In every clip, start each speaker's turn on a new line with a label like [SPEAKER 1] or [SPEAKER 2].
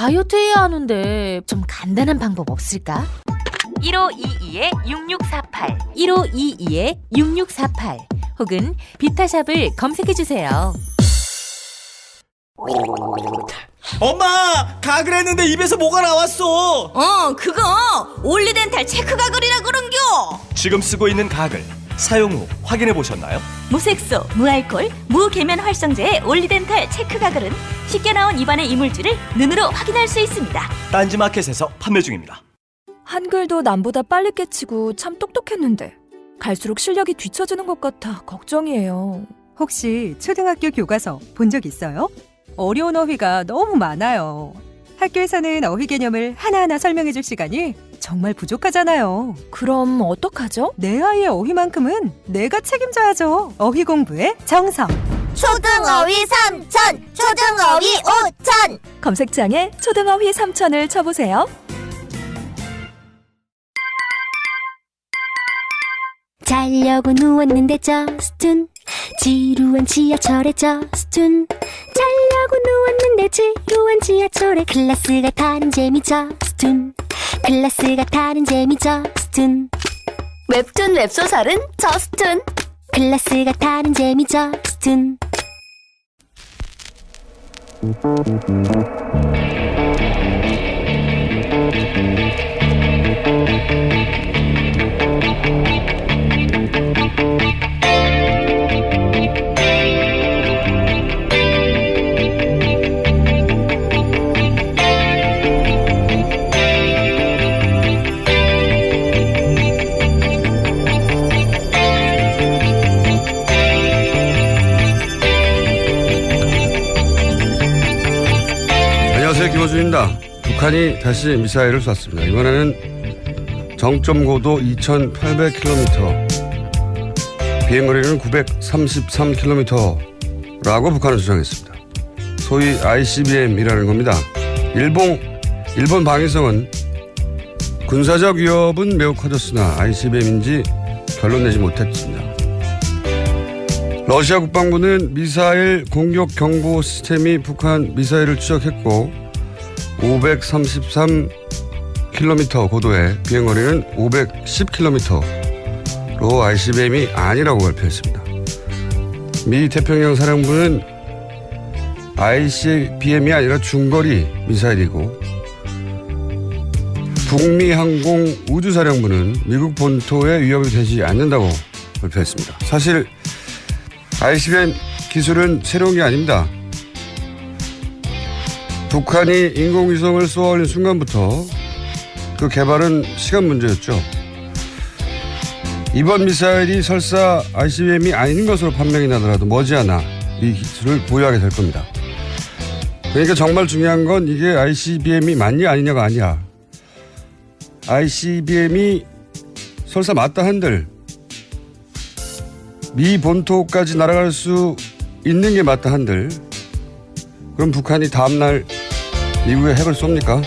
[SPEAKER 1] 다이어트 해야 하는데 좀 간단한 방법 없을까?
[SPEAKER 2] 1522-6648
[SPEAKER 1] 1522-6648 혹은 비타샵을 검색해주세요.
[SPEAKER 3] 엄마! 가글 했는데 입에서 뭐가 나왔어!
[SPEAKER 4] 그거 올리덴탈 체크가글이라 그런겨.
[SPEAKER 5] 지금 쓰고 있는 가글 사용 후 확인해 보셨나요?
[SPEAKER 2] 무색소, 무알콜, 무계면 활성제의 올리덴탈 체크가글은 쉽게 나온 입안의 이물질을 눈으로 확인할 수 있습니다.
[SPEAKER 5] 딴지마켓에서 판매 중입니다.
[SPEAKER 6] 한글도 남보다 빨리 깨치고 참 똑똑했는데 갈수록 실력이 뒤처지는 것 같아 걱정이에요.
[SPEAKER 7] 혹시 초등학교 교과서 본 적 있어요? 어려운 어휘가 너무 많아요. 학교에서는 어휘 개념을 하나하나 설명해 줄 시간이 정말 부족하잖아요.
[SPEAKER 6] 그럼 어떡하죠?
[SPEAKER 7] 내 아이의 어휘만큼은 내가 책임져야죠. 어휘 공부의 정성.
[SPEAKER 4] 초등어휘 3천, 초등어휘 5천.
[SPEAKER 6] 검색창에 초등어휘 3천을 쳐보세요.
[SPEAKER 8] 자려고 누웠는데 저스툰 지루한 지하철에 저스툰 자려고 누웠는데 지루한 지하철에 클래스가 다른 재미 저스툰 클래스가 다른 재미 저스툰
[SPEAKER 2] 웹툰 웹소설은 저스툰.
[SPEAKER 8] 클래스가 다른 재미 저스툰
[SPEAKER 9] 안녕하세요, 김호준입니다. 북한이 다시 미사일을 쐈습니다. 이번에는 정점 고도 2,800km, 비행거리는 933km라고 북한은 주장했습니다. 소위 ICBM이라는 겁니다. 일본 방위성은 군사적 위협은 매우 커졌으나 ICBM인지 결론 내지 못했습니다. 러시아 국방부는 미사일 공격 경보 시스템이 북한 미사일을 추적했고 533km 고도의 비행거리는 510km로 ICBM이 아니라고 발표했습니다. 미 태평양 사령부는 ICBM이 아니라 중거리 미사일이고 북미 항공 우주사령부는 미국 본토에 위협이 되지 않는다고 발표했습니다. 사실 ICBM 기술은 새로운 게 아닙니다. 북한이 인공위성을 쏘아올린 순간부터 그 개발은 시간 문제였죠. 이번 미사일이 설사 ICBM이 아닌 것으로 판명이 나더라도 머지않아 이 기술을 보유하게 될 겁니다. 그러니까 정말 중요한 건 이게 ICBM이 맞냐 아니냐가 아니야. ICBM이 설사 맞다 한들 미 본토까지 날아갈 수 있는 게 맞다 한들 그럼 북한이 다음날 미국에 핵을 쏩니까?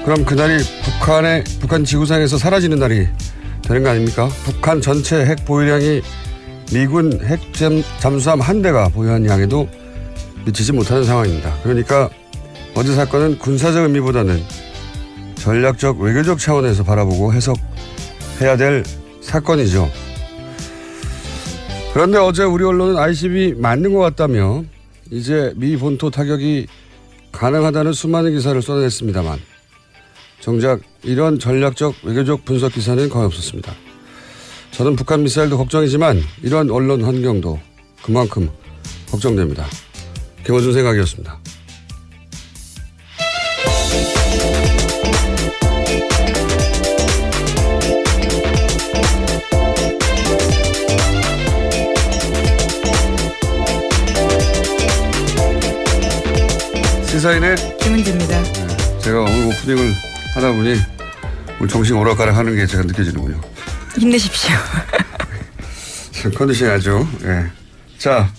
[SPEAKER 9] 그럼 그날이 북한 지구상에서 사라지는 날이 되는 거 아닙니까? 북한 전체 핵 보유량이 미군 핵 잠수함 한 대가 보유한 양에도 미치지 못하는 상황입니다. 그러니까 어제 사건은 군사적 의미보다는 전략적 외교적 차원에서 바라보고 해석해야 될 사건이죠. 그런데 어제 우리 언론은 ICBM 맞는 것 같다며 이제 미 본토 타격이 가능하다는 수많은 기사를 쏟아냈습니다만 정작 이런 전략적 외교적 분석 기사는 거의 없었습니다. 저는 북한 미사일도 걱정이지만 이런 언론 환경도 그만큼 걱정됩니다. 김호준 생각이었습니다. 시사인의
[SPEAKER 7] 김은지입니다.
[SPEAKER 9] 제가 오늘 오프닝을 하다 보니 오늘 정신 오락가락 하는 게 제가 느껴지는군요.
[SPEAKER 7] 힘내십시오.
[SPEAKER 9] 컨디션이 아주. 예. 자,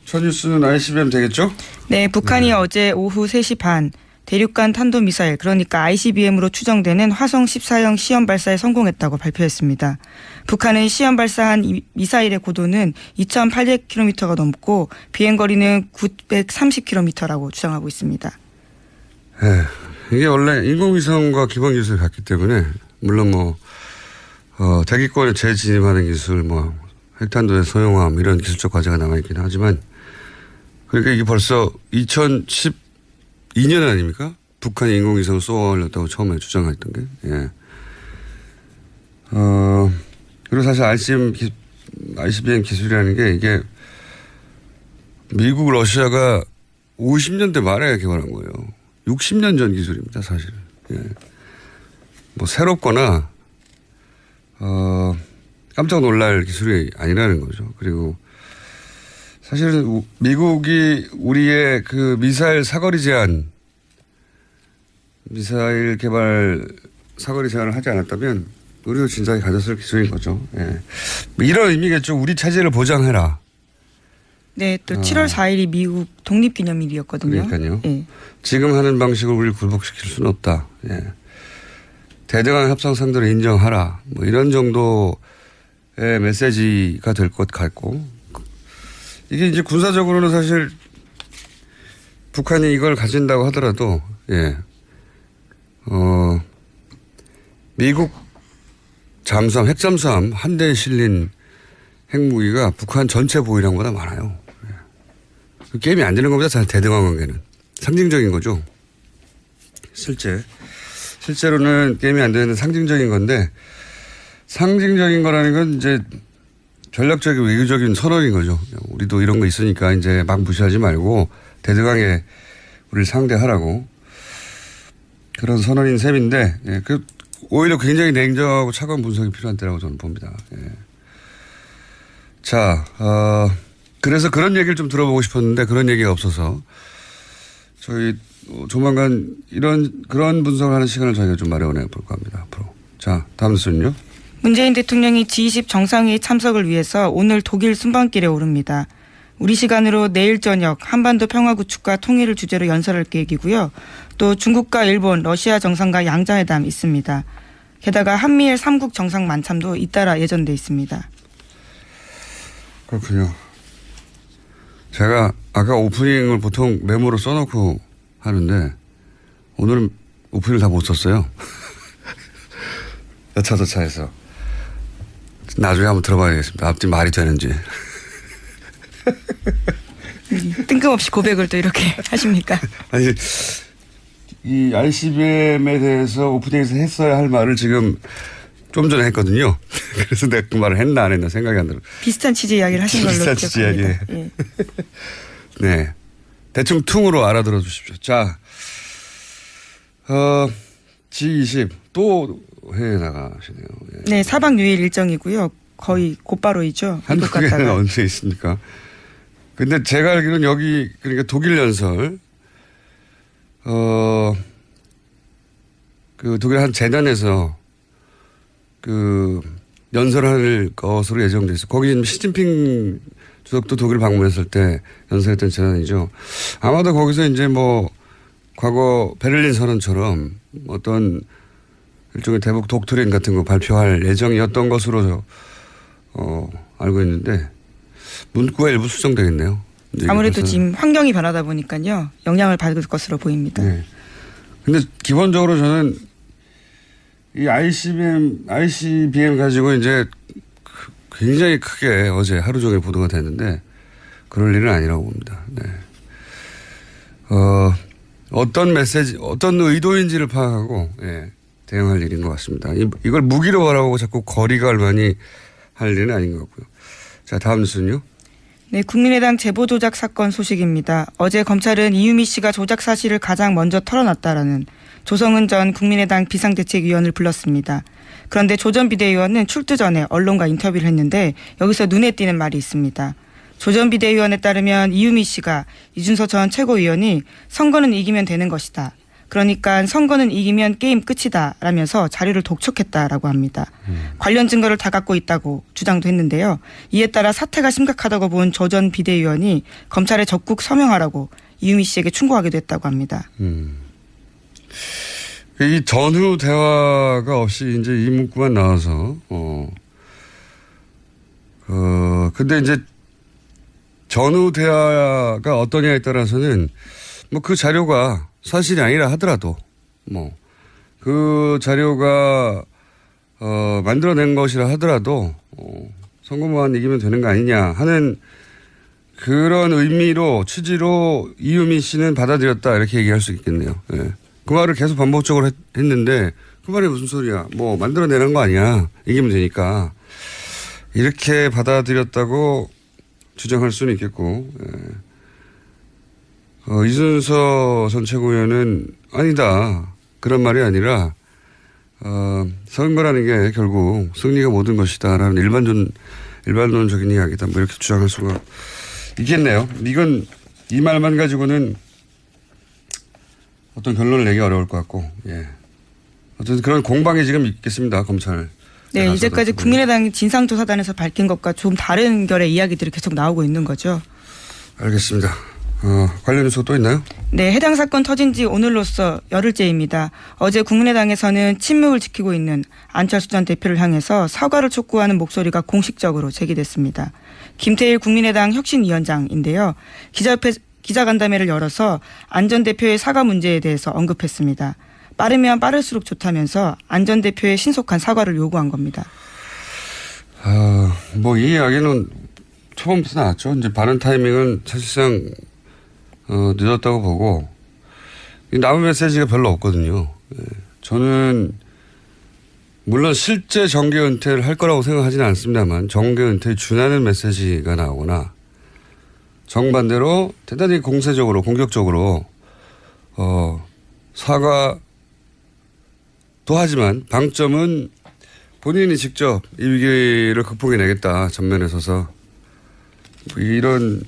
[SPEAKER 9] 첫 뉴스는 ICBM 되겠죠?
[SPEAKER 7] 네, 북한이 어제 오후 3시 반 대륙간 탄도미사일 그러니까 ICBM으로 추정되는 화성 14형 시험 발사에 성공했다고 발표했습니다. 북한은 시험 발사한 이 미사일의 고도는 2,800km가 넘고 비행거리는 930km라고 주장하고 있습니다.
[SPEAKER 9] 이게 원래 인공위성과 기본 기술이 같기 때문에 물론 뭐 대기권에 재진입하는 기술, 뭐 핵탄두의 소형함 이런 기술적 과제가 남아있긴 하지만 그러니까 이게 벌써 2012년 아닙니까? 북한이 인공위성을 쏘아올렸다고 처음에 주장했던 게. 예. 그리고 사실 ICBM 기술이라는 게 이게 미국, 러시아가 50년대 말에 개발한 거예요. 60년 전 기술입니다, 사실. 예. 뭐 새롭거나 깜짝 놀랄 기술이 아니라는 거죠. 그리고 사실은 미국이 우리의 그 미사일 사거리 제한, 미사일 개발 사거리 제한을 하지 않았다면 우리도 진작에 가졌을 기술인 거죠. 예. 이런 의미겠죠. 우리 차지를 보장해라.
[SPEAKER 7] 네, 또 7월 4일이 미국 독립기념일이었거든요.
[SPEAKER 9] 그러니까요.
[SPEAKER 7] 예.
[SPEAKER 9] 지금 하는 방식으로 우리를 굴복시킬 수는 없다. 예. 대등한 협상 상대로 인정하라. 뭐 이런 정도의 메시지가 될 것 같고, 이게 이제 군사적으로는 사실 북한이 이걸 가진다고 하더라도, 예, 미국 잠수함, 핵잠수함 한 대에 실린 핵무기가 북한 전체 보유량보다 많아요. 예. 그 게임이 안 되는 것보다 잘 대등한 관계는 상징적인 거죠. 실제로는 게임이 안 되는 상징적인 건데, 상징적인 거라는 건 이제 전략적인 외교적인 선언인 거죠. 우리도 이런 거 있으니까 이제 막 무시하지 말고 대등하게 우리를 상대하라고, 그런 선언인 셈인데, 예, 오히려 굉장히 냉정하고 차가운 분석이 필요한 때라고 저는 봅니다. 예. 자, 그래서 그런 얘기를 좀 들어보고 싶었는데 그런 얘기가 없어서 저희 조만간 그런 분석을 하는 시간을 저희가 좀 마련해 볼까 합니다. 앞으로. 자, 다음 뉴스는요.
[SPEAKER 7] 문재인 대통령이 G20 정상회의 참석을 위해서 오늘 독일 순방길에 오릅니다. 우리 시간으로 내일 저녁 한반도 평화 구축과 통일을 주제로 연설할 계획이고요. 또 중국과 일본, 러시아 정상과 양자회담 있습니다. 게다가 한미일 3국 정상 만참도 잇따라 예정돼 있습니다.
[SPEAKER 9] 그렇군요. 제가 아까 오프닝을 보통 메모로 써놓고 하는데 오늘은 오프닝을 다 못 썼어요. 여차저차해서. 나중에 한번 들어봐야겠습니다. 앞뒤 말이 되는지.
[SPEAKER 7] 뜬금없이 고백을 또 이렇게 하십니까?
[SPEAKER 9] 아니, 이 ICBM에 대해서 오프닝에서 했어야 할 말을 지금 좀 전에 했거든요. 그래서 내가 그 말을 했나 안 했나 생각이 안 들어.
[SPEAKER 7] 비슷한 취지 이야기를 하신 걸로
[SPEAKER 9] 비슷한 취지 이야기.
[SPEAKER 7] 예.
[SPEAKER 9] 네. 대충 퉁으로 알아들어 주십시오. 자, G20 또 해외 나가시네요. 예.
[SPEAKER 7] 네, 4박 6일 일정이고요. 거의 곧바로이죠.
[SPEAKER 9] 한국에는 언제 있습니까? 근데 제가 알기로는 여기, 그러니까 독일 연설, 그 독일 한 재단에서 그 연설을 할 것으로 예정돼 있어요. 거기 시진핑 주석도 독일 방문했을 때 연설했던 재단이죠. 아마도 거기서 이제 뭐 과거 베를린 선언처럼 어떤 일종의 대북 독트린 같은 거 발표할 예정이었던 것으로 알고 있는데 문구가 일부 수정되겠네요.
[SPEAKER 7] 아무래도 지금 환경이 변하다 보니까요. 영향을 받을 것으로 보입니다.
[SPEAKER 9] 네. 근데 기본적으로 저는 이 ICBM 가지고 이제 굉장히 크게 어제 하루 종일 보도가 됐는데 그럴 일은 아니라고 봅니다. 네. 어떤 메시지, 어떤 의도인지를 파악하고, 예, 대응할 일인 것 같습니다. 이걸 무기로 바라보고 자꾸 거리가 얼마니 할 일은 아닌 것 같고요. 자, 다음 뉴스는요.
[SPEAKER 7] 네, 국민의당 제보 조작 사건 소식입니다. 어제 검찰은 이유미 씨가 조작 사실을 가장 먼저 털어놨다라는 조성은 전 국민의당 비상대책위원을 불렀습니다. 그런데 조 전 비대위원은 출두 전에 언론과 인터뷰를 했는데 여기서 눈에 띄는 말이 있습니다. 조 전 비대위원에 따르면 이유미 씨가 이준석 전 최고위원이 선거는 이기면 되는 것이다. 그러니까 선거는 이기면 게임 끝이다 라면서 자료를 독촉했다라고 합니다. 관련 증거를 다 갖고 있다고 주장도 했는데요. 이에 따라 사태가 심각하다고 본 조 전 비대위원이 검찰에 적극 서명하라고 이유미 씨에게 충고하기도 했다고 합니다.
[SPEAKER 9] 이 전후 대화가 없이 이제 이 문구만 나와서, 근데 이제 전후 대화가 어떠냐에 따라서는 뭐 그 자료가 사실이 아니라 하더라도 그 자료가 만들어낸 것이라 하더라도 선거만 이기면 되는 거 아니냐 하는 그런 의미로 취지로 이유미 씨는 받아들였다 이렇게 얘기할 수 있겠네요. 예. 그 말을 계속 반복적으로 했는데 그 말이 무슨 소리야. 만들어내는 거 아니야. 이기면 되니까. 이렇게 받아들였다고 주장할 수는 있겠고. 예. 이준서 전 최고위원은 아니다. 그런 말이 아니라 선거라는 게 결국 승리가 모든 것이다라는 일반론적인 이야기다. 이렇게 주장할 수가 있겠네요. 이건 이 말만 가지고는 어떤 결론을 내기 어려울 것 같고, 예. 어쨌든 그런 공방이 지금 있겠습니다. 검찰.
[SPEAKER 7] 네, 이제까지 국민의당 진상조사단에서 밝힌 것과 좀 다른 결의 이야기들이 계속 나오고 있는 거죠.
[SPEAKER 9] 알겠습니다. 관련 뉴스가 또 있나요?
[SPEAKER 7] 네, 해당 사건 터진 지 오늘로써 열흘째입니다. 어제 국민의당에서는 침묵을 지키고 있는 안철수 전 대표를 향해서 사과를 촉구하는 목소리가 공식적으로 제기됐습니다. 김태일 국민의당 혁신위원장인데요. 기자간담회를 열어서 안 전 대표의 사과 문제에 대해서 언급했습니다. 빠르면 빠를수록 좋다면서 안 전 대표의 신속한 사과를 요구한 겁니다.
[SPEAKER 9] 이 이야기는 처음부터 나왔죠. 이제 발언 타이밍은 사실상 늦었다고 보고 남은 메시지가 별로 없거든요. 저는 물론 실제 정계 은퇴를 할 거라고 생각하지는 않습니다만 정계 은퇴에 준하는 메시지가 나오거나 정반대로 대단히 공세적으로 공격적으로 사과도 하지만 방점은 본인이 직접 이 위기를 극복해내겠다 전면에 서서 이런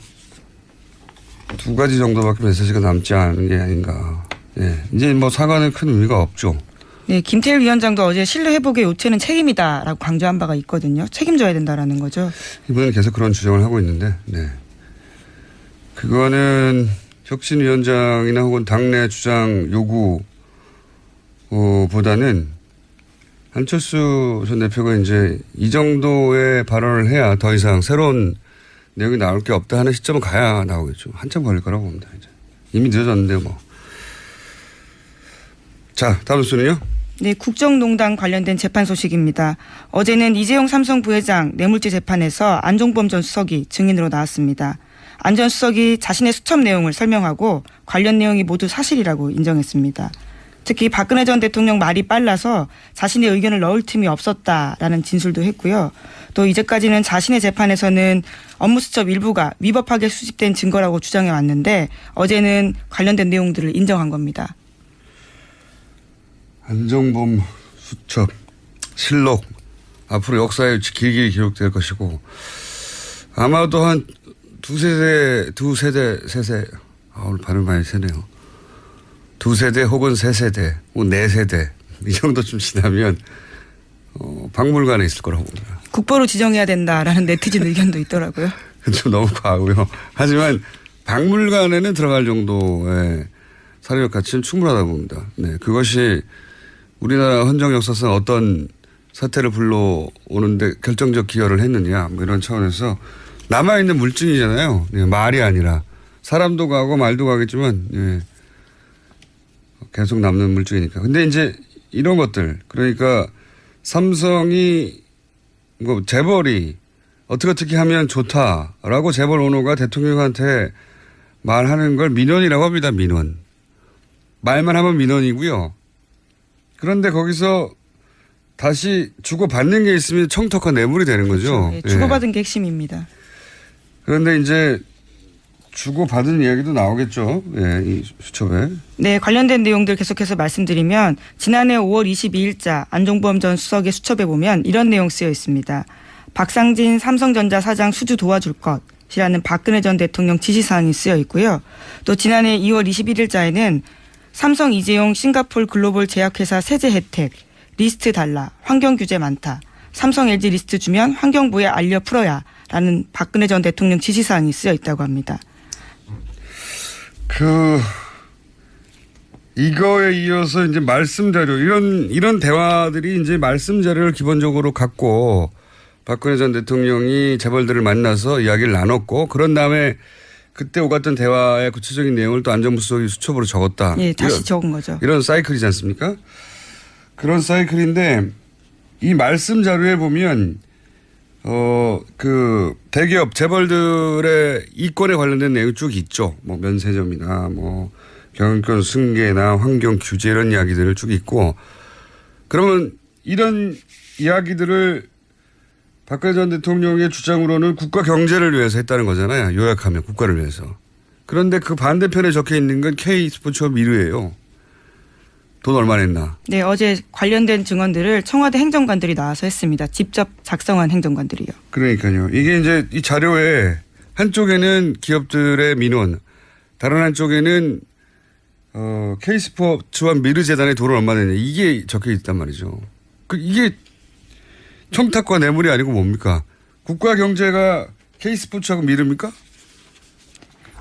[SPEAKER 9] 두 가지 정도밖에 메시지가 남지 않은 게 아닌가. 예. 이제 사과는 큰 의미가 없죠.
[SPEAKER 7] 네, 김태일 위원장도 어제 신뢰 회복의 요체는 책임이다라고 강조한 바가 있거든요. 책임져야 된다라는 거죠.
[SPEAKER 9] 이번엔 계속 그런 주장을 하고 있는데, 네. 그거는 혁신위원장이나 혹은 당내 주장 요구보다는 안철수 전 대표가 이제 이 정도의 발언을 해야 더 이상 새로운 내용이 나올 게 없다 하는 시점은 가야 나오겠죠. 한참 걸릴 거라고 봅니다. 이제. 이미 늦어졌는데요, 자, 다음 순위요.
[SPEAKER 7] 네, 국정농단 관련된 재판 소식입니다. 어제는 이재용 삼성 부회장 뇌물죄 재판에서 안종범 전 수석이 증인으로 나왔습니다. 안 전 수석이 자신의 수첩 내용을 설명하고 관련 내용이 모두 사실이라고 인정했습니다. 특히 박근혜 전 대통령 말이 빨라서 자신의 의견을 넣을 틈이 없었다라는 진술도 했고요. 또 이제까지는 자신의 재판에서는 업무 수첩 일부가 위법하게 수집된 증거라고 주장해 왔는데 어제는 관련된 내용들을 인정한 겁니다.
[SPEAKER 9] 안종범 수첩, 실록 앞으로 역사에 길게 기록될 것이고 아마도 한 두세대 오늘 발음 많이 세네요. 두세대 혹은 세세대 혹은 네세대 이 정도쯤 지나면 박물관에 있을 거라고 봅니다.
[SPEAKER 7] 국보로 지정해야 된다라는 네티즌 의견도 있더라고요.
[SPEAKER 9] 좀 너무 과하고요. 하지만 박물관에는 들어갈 정도의 사료적 가치는 충분하다고 봅니다. 네, 그것이 우리나라 헌정 역사상 어떤 사태를 불러오는데 결정적 기여를 했느냐 이런 차원에서 남아있는 물증이잖아요. 네, 말이 아니라 사람도 가고 말도 가겠지만 네, 계속 남는 물증이니까. 근데 이제 이런 것들 그러니까 삼성이 재벌이 어떻게 하면 좋다라고 재벌 오너가 대통령한테 말하는 걸 민원이라고 합니다. 민원. 말만 하면 민원이고요. 그런데 거기서 다시 주고받는 게 있으면 청탁과 뇌물이 되는 거죠.
[SPEAKER 7] 그렇죠. 네, 주고받은 게 핵심입니다.
[SPEAKER 9] 그런데 이제 주고받은 이야기도 나오겠죠. 예, 이 수첩에.
[SPEAKER 7] 네, 관련된 내용들 계속해서 말씀드리면 지난해 5월 22일자 안종범 전 수석의 수첩에 보면 이런 내용 쓰여 있습니다. 박상진 삼성전자 사장 수주 도와줄 것이라는 박근혜 전 대통령 지시사항이 쓰여 있고요. 또 지난해 2월 21일자에는 삼성 이재용 싱가폴 글로벌 제약회사 세제 혜택, 리스트 달라, 환경 규제 많다, 삼성 LG 리스트 주면 환경부에 알려 풀어야 라는 박근혜 전 대통령 지시사항이 쓰여 있다고 합니다.
[SPEAKER 9] 이거에 이어서 이제 말씀 자료, 이런 대화들이 이제 말씀 자료를 기본적으로 갖고 박근혜 전 대통령이 재벌들을 만나서 이야기를 나눴고 그런 다음에 그때 오갔던 대화의 구체적인 내용을 또 안전부수석이 수첩으로 적었다.
[SPEAKER 7] 예, 다시 적은 거죠.
[SPEAKER 9] 이런 사이클이지 않습니까? 그런 사이클인데 이 말씀 자료에 보면 그 대기업 재벌들의 이권에 관련된 내용이 쭉 있죠. 뭐 면세점이나 뭐 경영권 승계나 환경 규제 이런 이야기들을 쭉 있고 그러면 이런 이야기들을 박근혜 전 대통령의 주장으로는 국가 경제를 위해서 했다는 거잖아요. 요약하면 국가를 위해서. 그런데 그 반대편에 적혀 있는 건 K스포츠와 미르예요. 돈 얼마 냈나.
[SPEAKER 7] 네, 어제 관련된 증언들을 청와대 행정관들이 나와서 했습니다. 직접 작성한 행정관들이요.
[SPEAKER 9] 그러니까요. 이게 이제 이 자료에 한쪽에는 기업들의 민원, 다른 한쪽에는 K스포츠와 미르재단의 돈을 얼마 냈냐. 이게 적혀 있단 말이죠. 이게 청탁과 뇌물이 아니고 뭡니까? 국가 경제가 K스포츠하고 미르입니까?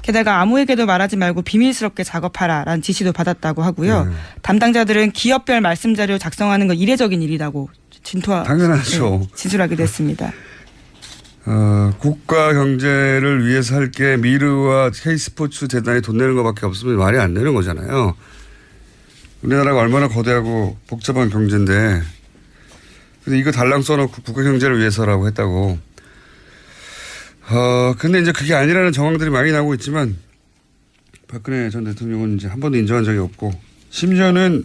[SPEAKER 7] 게다가 아무에게도 말하지 말고 비밀스럽게 작업하라라는 지시도 받았다고 하고요. 담당자들은 기업별 말씀 자료 작성하는 건 이례적인 일이라고
[SPEAKER 9] 당연하죠.
[SPEAKER 7] 네, 진술하기도 했습니다.
[SPEAKER 9] 국가 경제를 위해서 할 게 미르와 K스포츠 재단이 돈 내는 것밖에 없으면 말이 안 되는 거잖아요. 우리나라가 얼마나 거대하고 복잡한 경제인데 근데 이거 달랑 써놓고 국가 경제를 위해서라고 했다고. 근데 이제 그게 아니라는 정황들이 많이 나오고 있지만 박근혜 전 대통령은 이제 한 번도 인정한 적이 없고 심지어는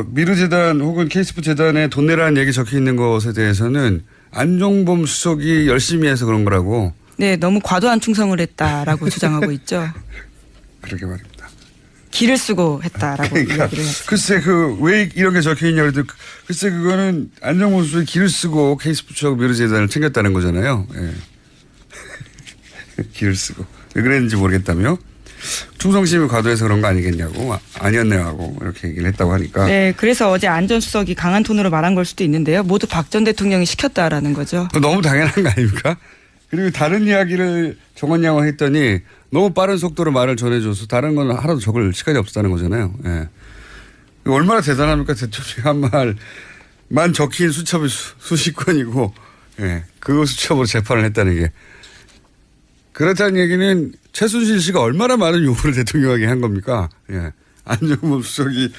[SPEAKER 9] 미르재단 혹은 K스포츠 재단에 돈 내라는 얘기 적혀 있는 것에 대해서는 안종범 수석이 열심히 해서 그런 거라고.
[SPEAKER 7] 네, 너무 과도한 충성을 했다라고 주장하고 있죠.
[SPEAKER 9] 그러게 말입니다.
[SPEAKER 7] 기를 쓰고 했다라고
[SPEAKER 9] 그러니까
[SPEAKER 7] 이야기를 했습니다.
[SPEAKER 9] 글쎄 왜 이런 게 적혀 있냐 그래도 글쎄 그거는 안정범 수석이 기를 쓰고 K스포츠하고 미르재단을 챙겼다는 거잖아요. 예. 기를 쓰고 왜 그랬는지 모르겠다며 충성심이 과도해서 그런 거 아니겠냐고 아니었네 하고 이렇게 얘기를 했다고 하니까.
[SPEAKER 7] 네, 그래서 어제 안 전 수석이 강한 톤으로 말한 걸 수도 있는데요. 모두 박 전 대통령이 시켰다라는 거죠.
[SPEAKER 9] 너무 당연한 거 아닙니까? 그리고 다른 이야기를 정원양화 했더니 너무 빠른 속도로 말을 전해줘서 다른 건 하나도 적을 시간이 없었다는 거잖아요. 예. 얼마나 대단합니까? 대통령 한 말만 적힌 수첩이 수십 건이고, 예. 그 수첩으로 재판을 했다는 게. 그렇다는 얘기는 최순실 씨가 얼마나 많은 요구를 대통령에게 한 겁니까? 예. 안정범 수석이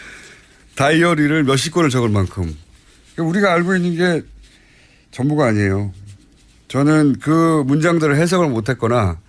[SPEAKER 9] 다이어리를 몇십 건을 적을 만큼. 우리가 알고 있는 게 전부가 아니에요. 저는 그 문장들을 해석을 못했거나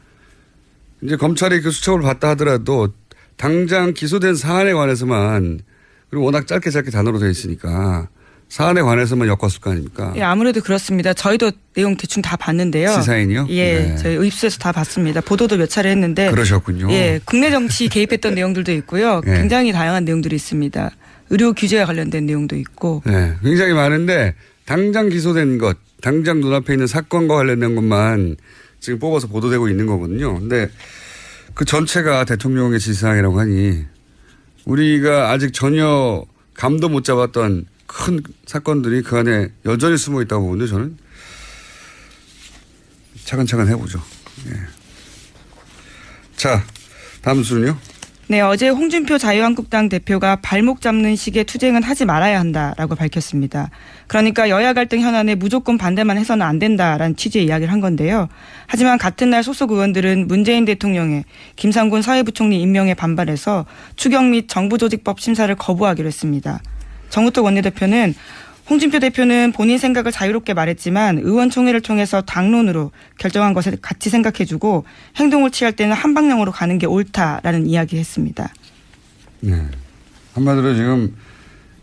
[SPEAKER 9] 이제 검찰이 그 수첩을 봤다 하더라도 당장 기소된 사안에 관해서만 그리고 워낙 짧게 단어로 되어 있으니까 사안에 관해서만 엮었을 거 아닙니까?
[SPEAKER 7] 예, 아무래도 그렇습니다. 저희도 내용 대충 다 봤는데요.
[SPEAKER 9] 시사인이요?
[SPEAKER 7] 예,
[SPEAKER 9] 네.
[SPEAKER 7] 저희 입수해서 다 봤습니다. 보도도 몇 차례 했는데.
[SPEAKER 9] 그러셨군요.
[SPEAKER 7] 예, 국내 정치 개입했던 내용들도 있고요.
[SPEAKER 9] 네.
[SPEAKER 7] 굉장히 다양한 내용들이 있습니다. 의료 규제와 관련된 내용도 있고.
[SPEAKER 9] 네, 굉장히 많은데 당장 기소된 것, 당장 눈앞에 있는 사건과 관련된 것만 지금 뽑아서 보도되고 있는 거거든요. 근데 그 전체가 대통령의 지시사항이라고 하니 우리가 아직 전혀 감도 못 잡았던 큰 사건들이 그 안에 여전히 숨어 있다고 보는데 저는 차근차근 해보죠. 예. 자, 다음 순요.
[SPEAKER 7] 네, 어제 홍준표 자유한국당 대표가 발목 잡는 식의 투쟁은 하지 말아야 한다라고 밝혔습니다. 그러니까 여야 갈등 현안에 무조건 반대만 해서는 안 된다라는 취지의 이야기를 한 건데요. 하지만 같은 날 소속 의원들은 문재인 대통령의 김상곤 사회부총리 임명에 반발해서 추경 및 정부조직법 심사를 거부하기로 했습니다. 정우택 원내대표는 홍준표 대표는 본인 생각을 자유롭게 말했지만 의원총회를 통해서 당론으로 결정한 것을 같이 생각해주고 행동을 취할 때는 한방향으로 가는 게 옳다라는 이야기했습니다.
[SPEAKER 9] 네. 한마디로 지금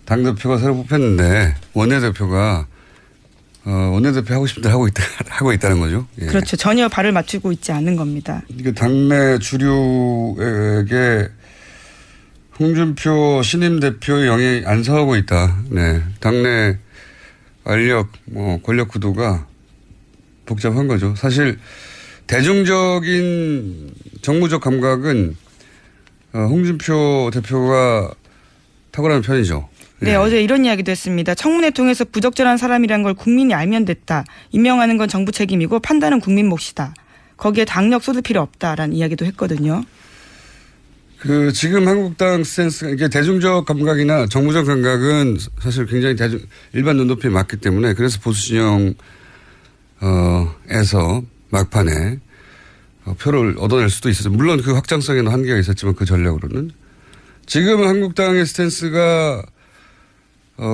[SPEAKER 9] 당대표가 새로 뽑혔는데 원내대표가 원내대표 하고 싶은 대로 하고 있다는 거죠. 예.
[SPEAKER 7] 그렇죠. 전혀 발을 맞추고 있지 않는 겁니다.
[SPEAKER 9] 이게 당내 주류에게 홍준표 신임 대표의 영향이 안 서고 있다. 네. 당내 권력 구도가 복잡한 거죠. 사실 대중적인 정무적 감각은 홍준표 대표가 탁월한 편이죠.
[SPEAKER 7] 네, 어제 이런 이야기도 했습니다. 청문회 통해서 부적절한 사람이란 걸 국민이 알면 됐다. 임명하는 건 정부 책임이고 판단은 국민 몫이다. 거기에 당력 쏟을 필요 없다라는 이야기도 했거든요.
[SPEAKER 9] 지금 한국당 스탠스가 이게 대중적 감각이나 정무적 감각은 사실 굉장히 일반 눈높이에 맞기 때문에 그래서 보수 진영에서 막판에 표를 얻어낼 수도 있었죠. 물론 그 확장성에는 한계가 있었지만 그 전략으로는. 지금 한국당의 스탠스가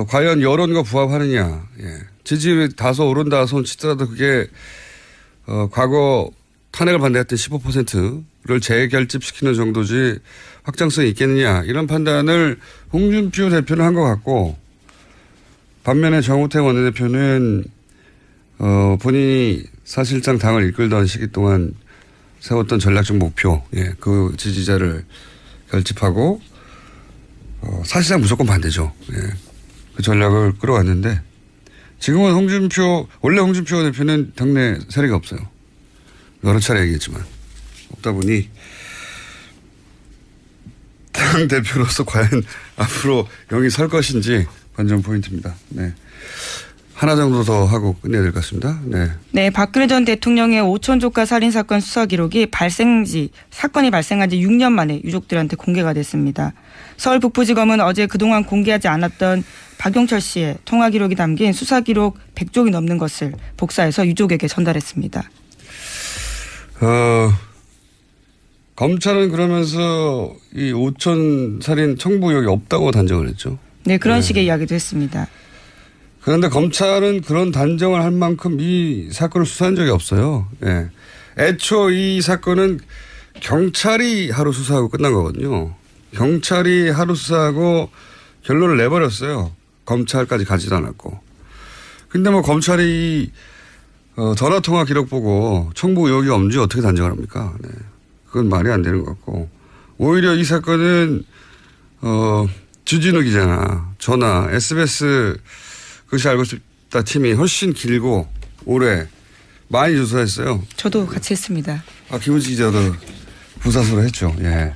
[SPEAKER 9] 과연 여론과 부합하느냐. 예. 지지율이 다소 오른다 손 치더라도 그게 과거 탄핵을 반대했던 15%를 재결집시키는 정도지 확장성이 있겠느냐. 이런 판단을 홍준표 대표는 한 것 같고 반면에 정우택 원내대표는 본인이 사실상 당을 이끌던 시기 동안 세웠던 전략적 목표, 예, 그 지지자를 결집하고 사실상 무조건 반대죠. 예, 그 전략을 끌어왔는데 지금은 원래 홍준표 대표는 당내 세력이 없어요. 여러 차례 얘기했지만 없다 보니 당 대표로서 과연 앞으로 영이 설 것인지 관전 포인트입니다. 네. 하나 정도 더 하고 끝내야 될 것 같습니다. 네.
[SPEAKER 7] 네, 박근혜 전 대통령의 오천조카 살인사건 수사 기록이 사건이 발생한 지 6년 만에 유족들한테 공개가 됐습니다. 서울 북부지검은 어제 그동안 공개하지 않았던 박용철 씨의 통화 기록이 담긴 수사 기록 100쪽이 넘는 것을 복사해서 유족에게 전달했습니다.
[SPEAKER 9] 검찰은 그러면서 이 오천 살인 청부 의혹이 없다고 단정을 했죠.
[SPEAKER 7] 네, 그런 식의 이야기도 했습니다.
[SPEAKER 9] 그런데 검찰은 그런 단정을 할 만큼 이 사건을 수사한 적이 없어요. 예. 애초 이 사건은 경찰이 하루 수사하고 끝난 거거든요. 경찰이 하루 수사하고 결론을 내버렸어요. 검찰까지 가지도 않았고. 근데 뭐 검찰이 전화통화 기록 보고 청부 의혹이 없는지 어떻게 단정을 합니까? 네. 그건 말이 안 되는 것 같고. 오히려 이 사건은 주진우 기자나 저나 SBS 그것이 알고 싶다 팀이 훨씬 길고 오래 많이 조사했어요.
[SPEAKER 7] 저도 같이 했습니다.
[SPEAKER 9] 김은지 기자도 부사수로 했죠. 예.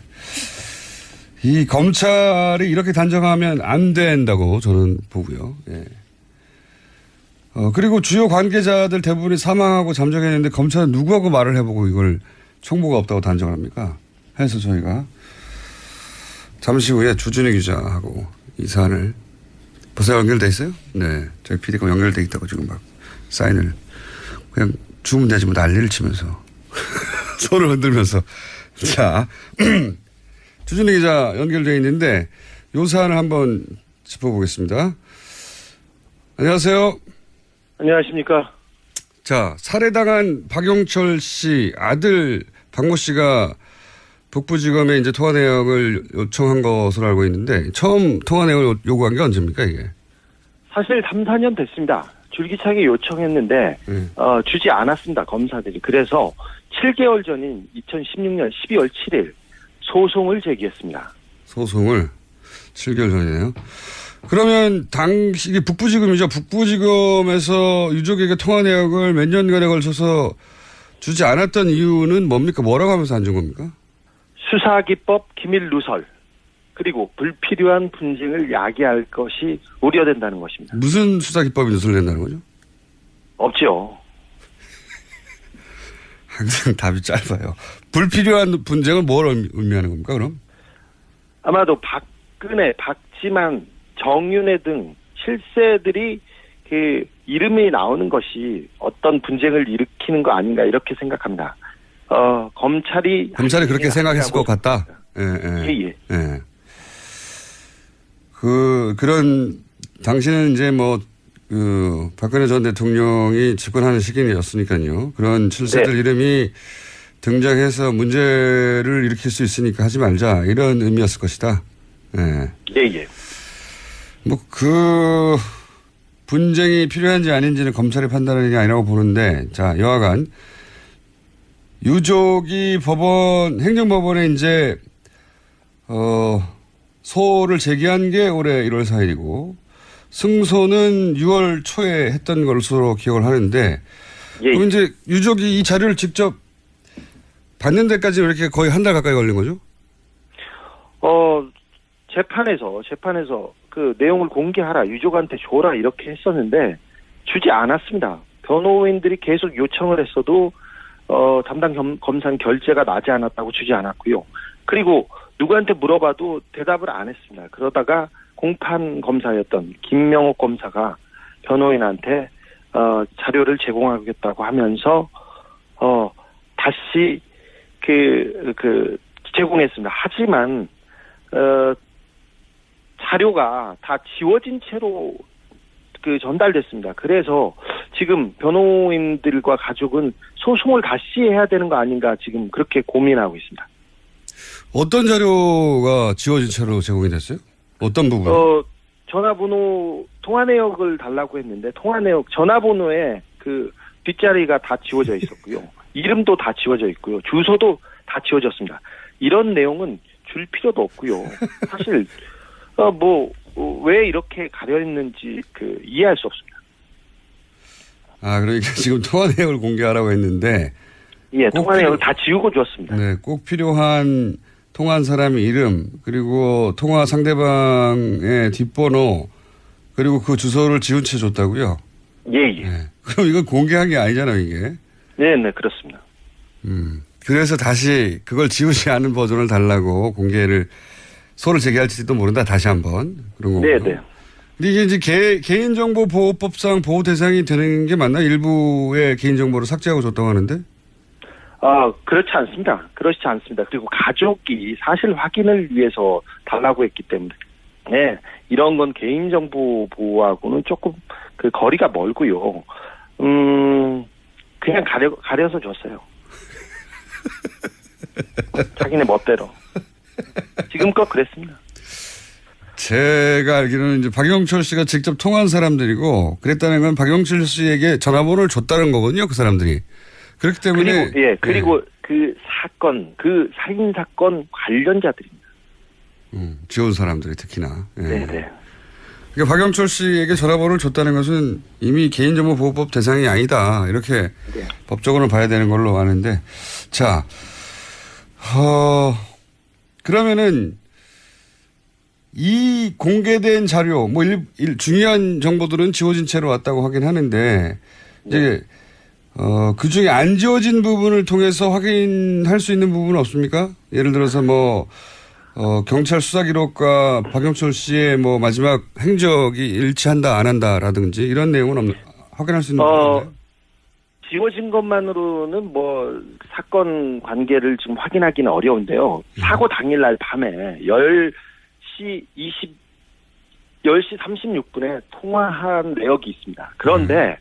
[SPEAKER 9] 이 검찰이 이렇게 단정하면 안 된다고 저는 보고요. 예. 그리고 주요 관계자들 대부분이 사망하고 잠적했는데 검찰은 누구하고 말을 해보고 이걸 청부가 없다고 단정을 합니까? 해서 저희가 잠시 후에 주진우 기자하고 이 사안을 벌써 연결돼 있어요? 네. 저희 PD가 연결돼 있다고 지금 막 사인을 그냥 주면 되지 뭐 난리를 치면서 손을 흔들면서 자 주진우 기자 연결돼 있는데 이 사안을 한번 짚어보겠습니다. 안녕하세요.
[SPEAKER 10] 안녕하십니까.
[SPEAKER 9] 자, 살해당한 박용철 씨 아들 박모 씨가 북부지검에 이제 통화 내역을 요청한 것으로 알고 있는데 처음 통화 내역을 요구한 게 언제입니까 이게?
[SPEAKER 10] 사실 3, 4년 됐습니다. 줄기차게 요청했는데 주지 않았습니다. 검사들이. 그래서 7개월 전인 2016년 12월 7일 소송을 제기했습니다.
[SPEAKER 9] 소송을 7개월 전이네요. 그러면 당시 이게 북부지검이죠. 북부지검에서 유족에게 통화 내역을 몇 년간에 걸쳐서 주지 않았던 이유는 뭡니까? 뭐라고 하면서 안 준 겁니까?
[SPEAKER 10] 수사기법 기밀 누설 그리고 불필요한 분쟁을 야기할 것이 우려된다는 것입니다.
[SPEAKER 9] 무슨 수사기법이 누설된다는 거죠?
[SPEAKER 10] 없죠.
[SPEAKER 9] 항상 답이 짧아요. 불필요한 분쟁을 뭘 의미하는 겁니까 그럼?
[SPEAKER 10] 아마도 박근혜, 박지만, 정윤회 등 실세들이 그 이름이 나오는 것이 어떤 분쟁을 일으키는 거 아닌가 이렇게 생각합니다. 검찰이
[SPEAKER 9] 그렇게 생각했을 것 같다. 예. 그런 당시는 이제 박근혜 전 대통령이 집권하는 시기였으니까요. 그런 실세들 이름이 등장해서 문제를 일으킬 수 있으니까 하지 말자 이런 의미였을 것이다.
[SPEAKER 10] 예.
[SPEAKER 9] 그 분쟁이 필요한지 아닌지는 검찰이 판단하는 게 아니라고 보는데, 자, 여하간 유족이 행정법원에 이제 소를 제기한 게 올해 1월 4일이고 승소는 6월 초에 했던 것으로 기억을 하는데, 그럼 이제 유족이 이 자료를 직접 받는 데까지 이렇게 거의 한 달 가까이 걸린 거죠?
[SPEAKER 10] 재판에서 그 내용을 공개하라, 유족한테 줘라 이렇게 했었는데 주지 않았습니다. 변호인들이 계속 요청을 했어도 담당 검사는 결재가 나지 않았다고 주지 않았고요. 그리고 누구한테 물어봐도 대답을 안 했습니다. 그러다가 공판 검사였던 김명옥 검사가 변호인한테 자료를 제공하겠다고 하면서 다시 제공했습니다. 하지만 자료가 다 지워진 채로 전달됐습니다. 그래서 지금 변호인들과 가족은 소송을 다시 해야 되는 거 아닌가 지금 그렇게 고민하고 있습니다.
[SPEAKER 9] 어떤 자료가 지워진 채로 제공이 됐어요? 어떤 부분?
[SPEAKER 10] 전화번호 통화 내역을 달라고 했는데 통화 내역 전화번호에 그 뒷자리가 다 지워져 있었고요. 이름도 다 지워져 있고요. 주소도 다 지워졌습니다. 이런 내용은 줄 필요도 없고요. 사실 왜 이렇게 가려했는지 이해할 수 없습니다.
[SPEAKER 9] 그러니까 지금 통화 내역을 공개하라고 했는데.
[SPEAKER 10] 예, 통화 내역을 다 지우고 줬습니다.
[SPEAKER 9] 네, 꼭 필요한 통화한 사람의 이름, 그리고 통화 상대방의 뒷번호, 그리고 그 주소를 지운 채 줬다고요?
[SPEAKER 10] 예.
[SPEAKER 9] 네. 그럼 이건 공개한 게 아니잖아요, 이게.
[SPEAKER 10] 네, 그렇습니다.
[SPEAKER 9] 그래서 다시 그걸 지우지 않은 버전을 달라고 공개를 소를 제기할지도 모른다, 다시 한번. 그런 거고요.
[SPEAKER 10] 네.
[SPEAKER 9] 근데 이게 이제 개인정보보호법상 보호 대상이 되는 게 맞나? 일부의 개인정보를 삭제하고 줬다고 하는데?
[SPEAKER 10] 그렇지 않습니다. 그렇지 않습니다. 그리고 가족이 사실 확인을 위해서 달라고 했기 때문에, 네, 이런 건 개인정보 보호하고는 조금 거리가 멀고요. 그냥 가려서 줬어요. 자기네 멋대로. 지금껏 그랬습니다.
[SPEAKER 9] 제가 알기로는 이제 박영철 씨가 직접 통화한 사람들이고 그랬다는 건 박영철 씨에게 전화번호를 줬다는 거거든요, 그 사람들이. 그렇기 때문에.
[SPEAKER 10] 그리고 그 살인 사건 관련자들입니다.
[SPEAKER 9] 지원 사람들이 특히나. 예.
[SPEAKER 10] 네.
[SPEAKER 9] 그러니까 박영철 씨에게 전화번호를 줬다는 것은 이미 개인정보보호법 대상이 아니다. 이렇게 법적으로 봐야 되는 걸로 아는데. 자, 그러면은 이 공개된 자료, 중요한 정보들은 지워진 채로 왔다고 하긴 하는데, 이제, 그 중에 안 지워진 부분을 통해서 확인할 수 있는 부분은 없습니까? 예를 들어서 경찰 수사 기록과 박영철 씨의 마지막 행적이 일치한다, 안 한다라든지 이런 내용은 확인할 수 있는 부분인가요?
[SPEAKER 10] 지워진 것만으로는 사건 관계를 지금 확인하기는 어려운데요. 사고 당일날 밤에 10시 36분에 통화한 내역이 있습니다. 그런데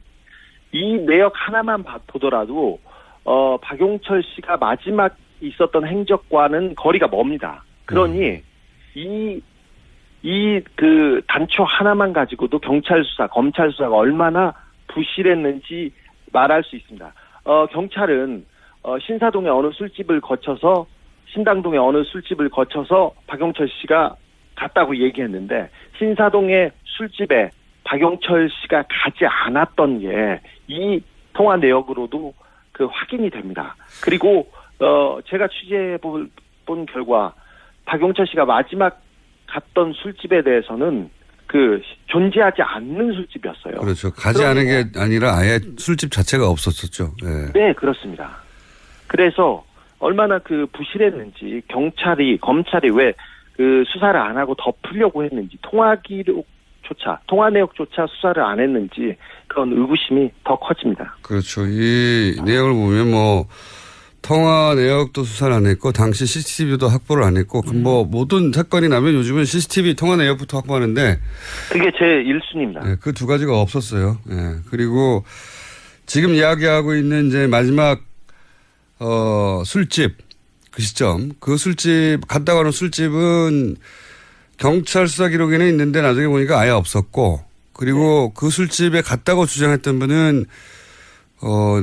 [SPEAKER 10] 이 내역 하나만 보더라도 박용철 씨가 마지막 있었던 행적과는 거리가 멉니다. 그러니 그 단초 하나만 가지고도 경찰 수사, 검찰 수사가 얼마나 부실했는지 말할 수 있습니다. 경찰은 신사동의 어느 술집을 거쳐서 신당동의 어느 술집을 거쳐서 박용철 씨가 갔다고 얘기했는데 신사동의 술집에 박용철 씨가 가지 않았던 게 이 통화 내역으로도 확인이 됩니다. 그리고 제가 취재해 본 결과 박용철 씨가 마지막 갔던 술집에 대해서는 존재하지 않는 술집이었어요.
[SPEAKER 9] 그렇죠. 가지 않은 게 아니라 아예 술집 자체가 없었었죠. 네.
[SPEAKER 10] 네, 그렇습니다. 그래서 얼마나 부실했는지 검찰이 왜 수사를 안 하고 덮으려고 했는지 통화 내역조차 수사를 안 했는지 그런 의구심이 더 커집니다.
[SPEAKER 9] 그렇죠. 이 내용을 보면 통화 내역도 수사를 안 했고 당시 CCTV도 확보를 안 했고 모든 사건이 나면 요즘은 CCTV 통화 내역부터 확보하는데
[SPEAKER 10] 그게 제 1순위입니다.
[SPEAKER 9] 네, 그 두 가지가 없었어요. 네. 그리고 지금 이야기하고 있는 이제 마지막 술집 그 시점 그 술집 갔다 가는 술집은 경찰 수사 기록에는 있는데 나중에 보니까 아예 없었고 그리고 그 술집에 갔다고 주장했던 분은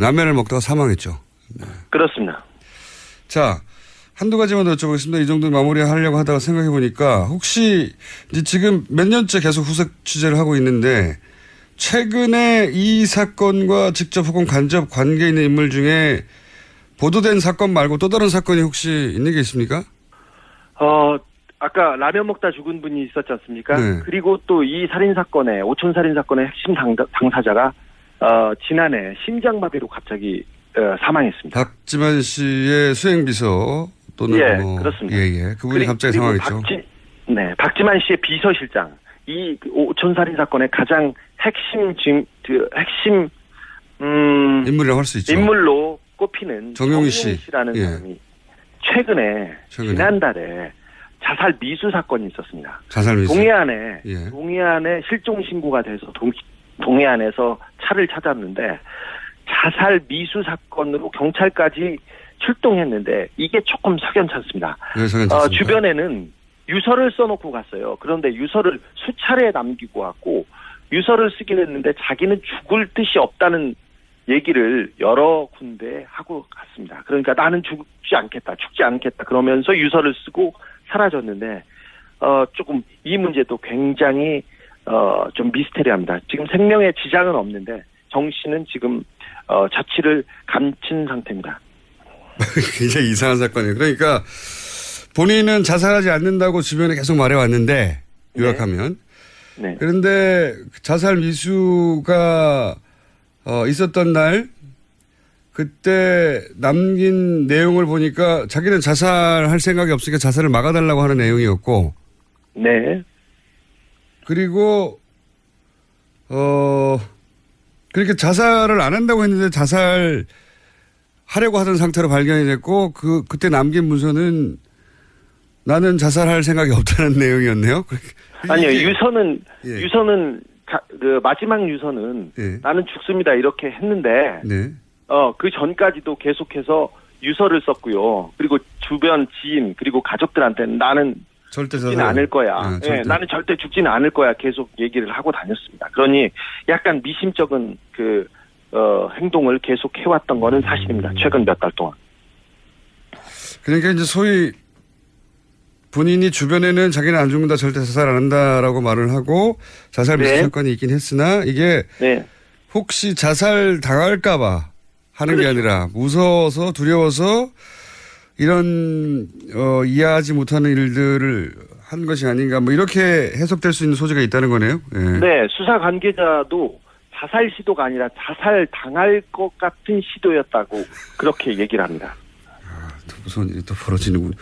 [SPEAKER 9] 라면을 먹다가 사망했죠. 네.
[SPEAKER 10] 그렇습니다.
[SPEAKER 9] 자, 한두 가지만 더 여쭤보겠습니다. 이 정도 마무리하려고 하다가 생각해 보니까 혹시 이제 지금 몇 년째 계속 후속 취재를 하고 있는데 최근에 이 사건과 직접 혹은 간접 관계 있는 인물 중에 보도된 사건 말고 또 다른 사건이 혹시 있는 게 있습니까?
[SPEAKER 10] 아까 라면 먹다 죽은 분이 있었지 않습니까?
[SPEAKER 9] 네.
[SPEAKER 10] 그리고 또 이 살인사건의 오촌살인사건의 핵심 당사자가 지난해 심장마비로 갑자기 사망했습니다. 박지만
[SPEAKER 9] 씨의 수행비서 또는
[SPEAKER 10] 그렇습니다.
[SPEAKER 9] 그분이 갑자기 사망했죠.
[SPEAKER 10] 박지만 씨의 비서실장 이 오촌살인 사건의 가장 핵심
[SPEAKER 9] 인물이라고 할 수 있죠.
[SPEAKER 10] 인물로 꼽히는
[SPEAKER 9] 정용희
[SPEAKER 10] 씨라는 사람이 최근에 지난달에 자살 미수 사건이 있었습니다.
[SPEAKER 9] 자살 미수.
[SPEAKER 10] 동해안에 실종 신고가 돼서 동해안에서 차를 찾았는데 자살 미수 사건으로 경찰까지 출동했는데 이게 조금 석연치 않습니다. 주변에는 유서를 써놓고 갔어요. 그런데 유서를 수차례 남기고 왔고 유서를 쓰긴 했는데 자기는 죽을 뜻이 없다는 얘기를 여러 군데 하고 갔습니다. 그러니까 나는 죽지 않겠다 그러면서 유서를 쓰고 사라졌는데 조금 이 문제도 굉장히 좀 미스테리합니다. 지금 생명에 지장은 없는데 정 씨는 지금 자취를 감춘 상태입니다.
[SPEAKER 9] 굉장히 이상한 사건이에요. 그러니까 본인은 자살하지 않는다고 주변에 계속 말해왔는데 요약하면
[SPEAKER 10] 네.
[SPEAKER 9] 그런데 자살 미수가 있었던 날 그때 남긴 내용을 보니까 자기는 자살할 생각이 없으니까 자살을 막아달라고 하는 내용이었고
[SPEAKER 10] 네.
[SPEAKER 9] 그리고 그렇게 자살을 안 한다고 했는데 자살하려고 하던 상태로 발견이 됐고 그때 남긴 문서는 나는 자살할 생각이 없다는 내용이었네요.
[SPEAKER 10] 아니요. 유서는 그 마지막 유서는 나는 죽습니다 이렇게 했는데 그 전까지도 계속해서 유서를 썼고요. 그리고 주변 지인 그리고 가족들한테는 나는
[SPEAKER 9] 절대
[SPEAKER 10] 죽지는 않을 거야. 나는 절대 죽지는 않을 거야. 계속 얘기를 하고 다녔습니다. 그러니 약간 미심쩍은 행동을 계속 해왔던 거는 사실입니다. 최근 몇 달 동안.
[SPEAKER 9] 그러니까 이제 소위 본인이 주변에는 자기는 안 죽는다 절대 자살 안 한다라고 말을 하고 자살 미수 사건이 있긴 했으나 이게 혹시 자살 당할까 봐 하는 게 아니라 무서워서 두려워서 이런 이해하지 못하는 일들을 한 것이 아닌가 뭐 이렇게 해석될 수 있는 소지가 있다는 거네요.
[SPEAKER 10] 네. 수사 관계자도 자살 시도가 아니라 자살 당할 것 같은 시도였다고 그렇게 얘기를 합니다.
[SPEAKER 9] 또 무서운 일이 또 벌어지는군.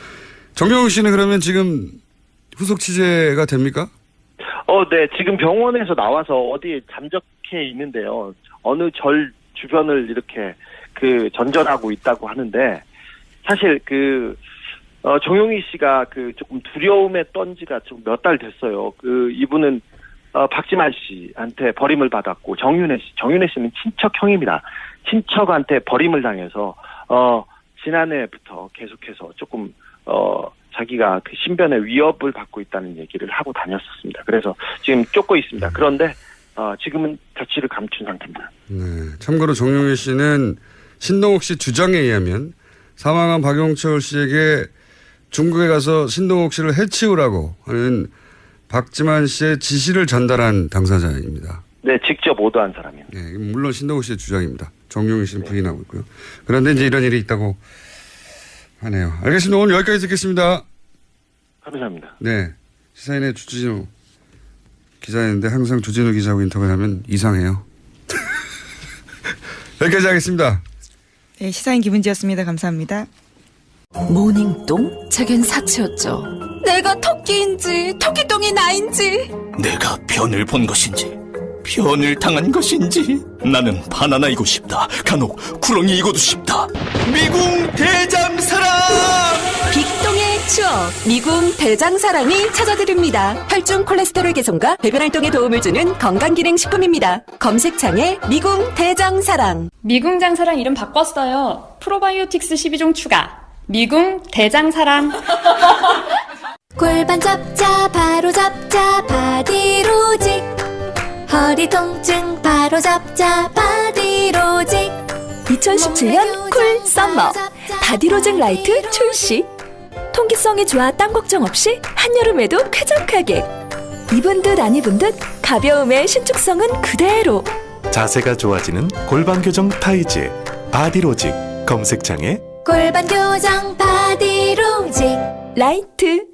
[SPEAKER 9] 정경훈 씨는 그러면 지금 후속 취재가 됩니까?
[SPEAKER 10] 네. 지금 병원에서 나와서 어디에 잠적해 있는데요. 어느 절 주변을 이렇게 전전하고 있다고 하는데 사실 정용희 씨가 조금 두려움에 떤 지가 좀 몇 달 됐어요. 이분은 박지만 씨한테 버림을 받았고 정윤혜 씨는 친척형입니다. 친척한테 버림을 당해서 지난해부터 계속해서 조금 자기가 신변의 위협을 받고 있다는 얘기를 하고 다녔었습니다. 그래서 지금 쫓고 있습니다. 그런데 지금은 자취를 감춘 상태입니다.
[SPEAKER 9] 네. 참고로 정용희 씨는 신동욱 씨 주장에 의하면 사망한 박용철 씨에게 중국에 가서 신동욱 씨를 해치우라고 하는 박지만 씨의 지시를 전달한 당사자입니다.
[SPEAKER 10] 네, 직접 오도한 사람입니다.
[SPEAKER 9] 네, 물론 신동욱 씨의 주장입니다. 정용희 씨는 부인하고 있고요. 그런데 이제 이런 일이 있다고 하네요. 알겠습니다. 오늘 여기까지 듣겠습니다.
[SPEAKER 10] 감사합니다.
[SPEAKER 9] 네, 시사인의 주진우 기자였는데 항상 주진우 기자하고 인터뷰를 하면 이상해요. 여기까지 하겠습니다.
[SPEAKER 7] 네, 시사인 김은지였습니다. 감사합니다.
[SPEAKER 1] 모닝똥? 제겐 사치였죠.
[SPEAKER 4] 내가 토끼인지 토끼똥이 나인지
[SPEAKER 3] 내가 변을 본 것인지 변을 당한 것인지 나는 바나나이고 싶다. 간혹 구렁이이고도 싶다. 미궁 대장사랑
[SPEAKER 4] 빅똥의 추억 미궁 대장사랑이 찾아드립니다. 혈중 콜레스테롤 개선과 배변 활동에 도움을 주는 건강기능식품입니다. 검색창에 미궁 대장사랑.
[SPEAKER 11] 미궁 장사랑 이름 바꿨어요. 프로바이오틱스 12종 추가. 미궁 대장사랑.
[SPEAKER 8] 골반 잡자 바로 잡자 바디로직 허리 통증 바로 잡자 바디로직
[SPEAKER 6] 2017년 쿨 썸머 바디로직 라이트 출시. 통기성이 좋아 땀 걱정 없이 한여름에도 쾌적하게. 입은 듯 안 입은 듯 가벼움의 신축성은 그대로.
[SPEAKER 12] 자세가 좋아지는 골반 교정 타이즈 바디로직. 검색창에
[SPEAKER 8] 골반 교정 바디로직
[SPEAKER 6] 라이트.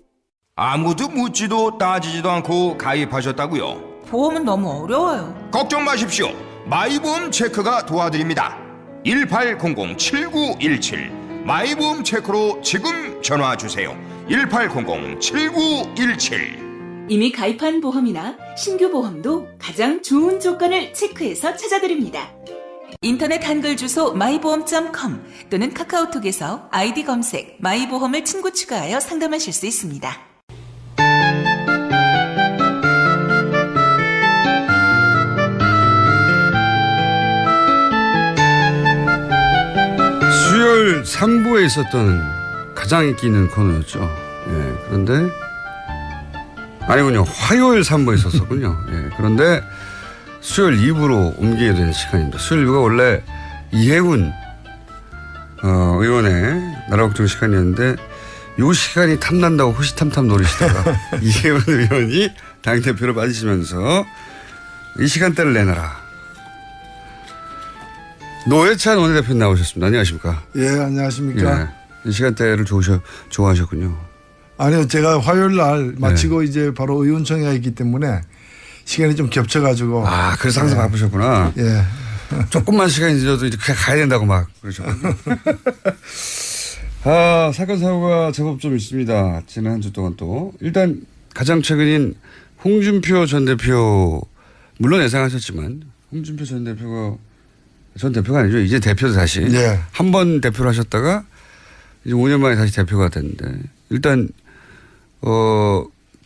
[SPEAKER 13] 아무도 묻지도 따지지도 않고 가입하셨다고요?
[SPEAKER 14] 보험은 너무 어려워요.
[SPEAKER 13] 걱정 마십시오. 마이보험 체크가 도와드립니다. 1800-7917 마이보험 체크로 지금 전화주세요. 1800-7917
[SPEAKER 2] 이미 가입한 보험이나 신규 보험도 가장 좋은 조건을 체크해서 찾아드립니다.
[SPEAKER 14] 인터넷 한글 주소 마이보험.com 또는 카카오톡에서 아이디 검색 마이보험을 친구 추가하여 상담하실 수 있습니다.
[SPEAKER 9] 수요일 3부에 있었던 가장 인기 있는 코너였죠. 예, 그런데 아니군요. 화요일 3부에 있었었군요. 예, 그런데 수요일 2부로 옮기게 된 시간입니다. 수요일 2부가 원래 이해군 의원의 나라걱정 시간이었는데 이 시간이 탐난다고 호시탐탐 노리시다가 이해군 의원이 당대표로 빠지시면서 이 시간대를 내놔라. 노회찬 원내대표 나오셨습니다. 안녕하십니까?
[SPEAKER 15] 예, 안녕하십니까?
[SPEAKER 9] 예, 이 시간대를 좋아하셨군요.
[SPEAKER 15] 아니요, 제가 화요일 날 마치고 이제 바로 의원총회가 있기 때문에 시간이 좀 겹쳐가지고.
[SPEAKER 9] 아, 그래서 항상 바쁘셨구나.
[SPEAKER 15] 예.
[SPEAKER 9] 조금만 시간이 늦어도 이렇게 가야 된다고 막 그러셨군요. 아, 사건 사고가 제법 좀 있습니다. 지난 한 주 동안 또. 일단 가장 최근인 홍준표 전 대표, 물론 예상하셨지만 홍준표 전 대표가 아니죠. 이제 대표도 다시.
[SPEAKER 15] 예.
[SPEAKER 9] 한 번 대표를 하셨다가 이제 5년 만에 다시 대표가 됐는데 일단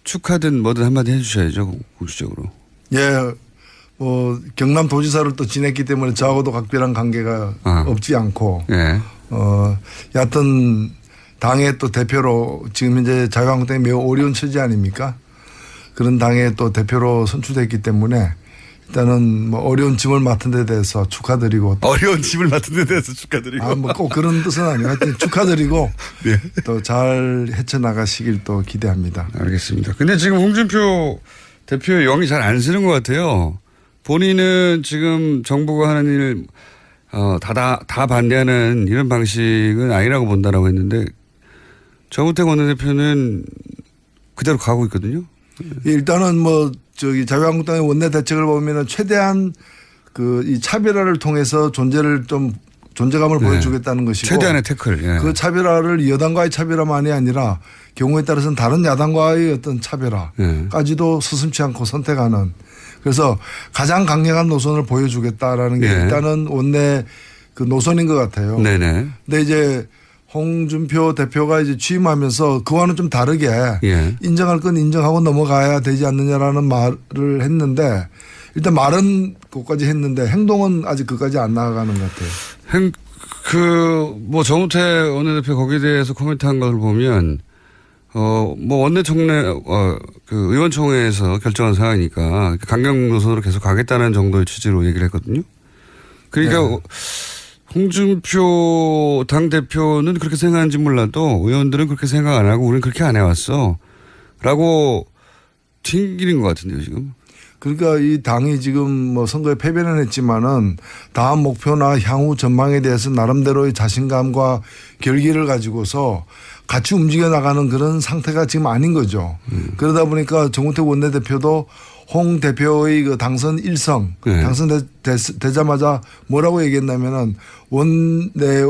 [SPEAKER 9] 축하든 뭐든 한마디 해주셔야죠. 공식적으로.
[SPEAKER 15] 예. 뭐 경남도지사를 또 지냈기 때문에 저하고도 각별한 관계가 없지 않고.
[SPEAKER 9] 예.
[SPEAKER 15] 여하튼 당의 또 대표로 지금 현재 자유한국당이 매우 어려운 처지 아닙니까? 그런 당의 또 대표로 선출됐기 때문에 일단은 뭐 어려운 짐을 맡은 데 대해서 축하드리고.
[SPEAKER 9] 어려운 짐을 맡은 데 대해서 축하드리고.
[SPEAKER 15] 아, 뭐 꼭 그런 뜻은 아니고 하여튼 축하드리고.
[SPEAKER 9] 네.
[SPEAKER 15] 또 잘 헤쳐나가시길 또 기대합니다.
[SPEAKER 9] 알겠습니다. 근데 지금 홍준표 대표의 영이 잘 안 쓰는 것 같아요. 본인은 지금 정부가 하는 일 다 반대하는 이런 방식은 아니라고 본다라고 했는데 정우택 원내대표는 그대로 가고 있거든요.
[SPEAKER 15] 일단은 뭐 저기 자유한국당의 원내 대책을 보면은 최대한 그 이 차별화를 통해서 존재감을 보여주겠다는 것이고
[SPEAKER 9] 최대한의 태클. 예.
[SPEAKER 15] 그 차별화를 여당과의 차별화만이 아니라 경우에 따라서는 다른 야당과의 어떤 차별화까지도 스슴치 않고 선택하는. 그래서 가장 강력한 노선을 보여주겠다라는 게 일단은 원내 그 노선인 것 같아요.
[SPEAKER 9] 네네.
[SPEAKER 15] 근데 이제 홍준표 대표가 이제 취임하면서 그와는 좀 다르게 인정할 건 인정하고 넘어가야 되지 않느냐라는 말을 했는데 일단 말은 그것까지 했는데 행동은 아직 그까지 안 나아가는 것 같아요.
[SPEAKER 9] 뭐 정우택 원내대표 거기에 대해서 코멘트한 걸 보면 뭐 원내총회 그 의원총회에서 결정한 사항이니까 강경 노선으로 계속 가겠다는 정도의 취지로 얘기를 했거든요. 그러니까 홍준표 당대표는 그렇게 생각하는지 몰라도 의원들은 그렇게 생각 안 하고 우리는 그렇게 안 해왔어 라고 튕기는 것 같은데요 지금.
[SPEAKER 15] 그러니까 이 당이 지금 뭐 선거에 패배는 했지만은 다음 목표나 향후 전망에 대해서 나름대로의 자신감과 결기를 가지고서 같이 움직여 나가는 그런 상태가 지금 아닌 거죠. 그러다 보니까 정우택 원내대표도 홍 대표의 그 당선 일성, 당선되자마자 뭐라고 얘기했냐면은 원내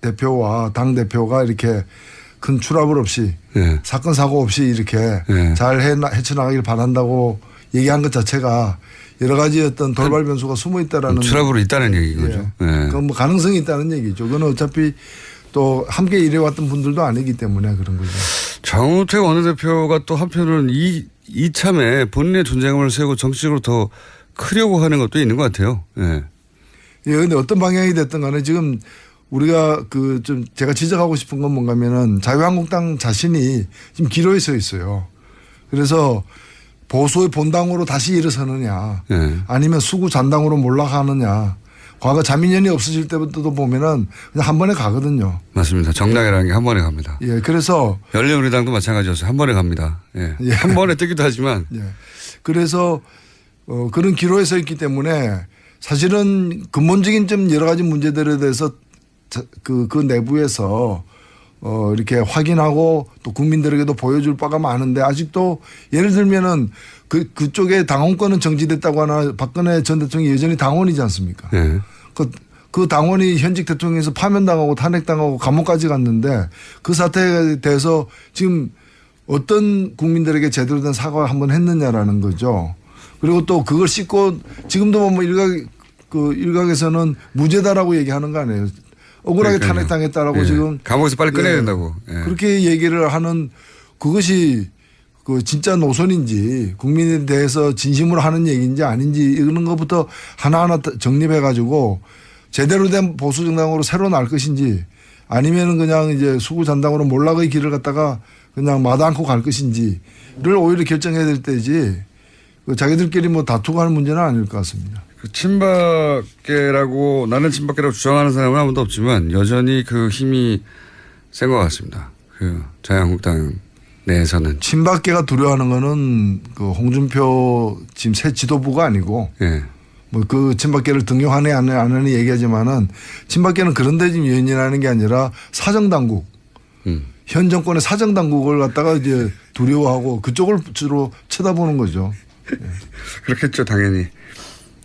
[SPEAKER 15] 대표와 당 대표가 이렇게 큰 추락을 없이 사건 사고 없이 이렇게 잘 헤쳐나가길 바란다고 얘기한 것 자체가 여러 가지 어떤 돌발 변수가 숨어 있다라는.
[SPEAKER 9] 추락으로 있다는 얘기죠.
[SPEAKER 15] 그건 뭐 가능성이 있다는 얘기죠. 그건 어차피 또 함께 일해왔던 분들도 아니기 때문에 그런 거죠.
[SPEAKER 9] 정우택 원내대표가 또 한편으로는 이참에 본인의 존재감을 세우고 정치적으로 더 크려고 하는 것도 있는 것 같아요. 예.
[SPEAKER 15] 근데 어떤 방향이 됐든 간에 지금 우리가 좀 제가 지적하고 싶은 건 뭔가면은 자유한국당 자신이 지금 기로에 서 있어요. 그래서 보수의 본당으로 다시 일어서느냐 아니면 수구 잔당으로 몰락하느냐. 과거 자민련이 없어질 때부터도 보면은 그냥 한 번에 가거든요.
[SPEAKER 9] 맞습니다. 정당이라는 게 한 번에 갑니다.
[SPEAKER 15] 예, 그래서
[SPEAKER 9] 열린우리당도 마찬가지였어요. 한 번에 갑니다. 예. 한 번에 뜨기도 하지만.
[SPEAKER 15] 그래서 그런 기로에 서 있기 때문에 사실은 근본적인 좀 여러 가지 문제들에 대해서 그 내부에서 이렇게 확인하고 또 국민들에게도 보여줄 바가 많은데 아직도 예를 들면은 그쪽에 당원권은 정지됐다고 하나 박근혜 전 대통령이 여전히 당원이지 않습니까? 그 당원이 현직 대통령에서 파면당하고 탄핵당하고 감옥까지 갔는데 그 사태에 대해서 지금 어떤 국민들에게 제대로 된 사과를 한번 했느냐라는 거죠. 그리고 또 그걸 씻고 지금도 뭐 일각 그 일각에서는 무죄다라고 얘기하는 거 아니에요. 억울하게
[SPEAKER 9] 그러니까요.
[SPEAKER 15] 탄핵당했다라고
[SPEAKER 9] 예.
[SPEAKER 15] 지금
[SPEAKER 9] 감옥에서 빨리 꺼내야 된다고. 예.
[SPEAKER 15] 그렇게 얘기를 하는 그것이 그 진짜 노선인지 국민에 대해서 진심으로 하는 얘기인지 아닌지 이런 것부터 하나하나 정립해 가지고 제대로 된 보수 정당으로 새로 날 것인지 아니면은 그냥 이제 수구 잔당으로 몰락의 길을 갖다가 그냥 마다 않고 갈 것인지를 오히려 결정해야 될 때지 그 자기들끼리 뭐 다투고 하는 문제는 아닐 것 같습니다.
[SPEAKER 9] 그 친박계라고 나는 친박계라고 주장하는 사람은 아무도 없지만 여전히 그 힘이 센 것 같습니다. 그 자유한국당 내에서는
[SPEAKER 15] 친박계가 두려워하는 거는 그 홍준표 지금 새 지도부가 아니고
[SPEAKER 9] 예.
[SPEAKER 15] 뭐 그 친박계를 등용하네 안 하네 얘기하지만은 친박계는 그런데 지금 연연하는 게 아니라 사정당국 현 정권의 사정당국을 갖다가 이제 두려워하고 그쪽을 주로 쳐다보는 거죠. 예.
[SPEAKER 9] 그렇겠죠 당연히.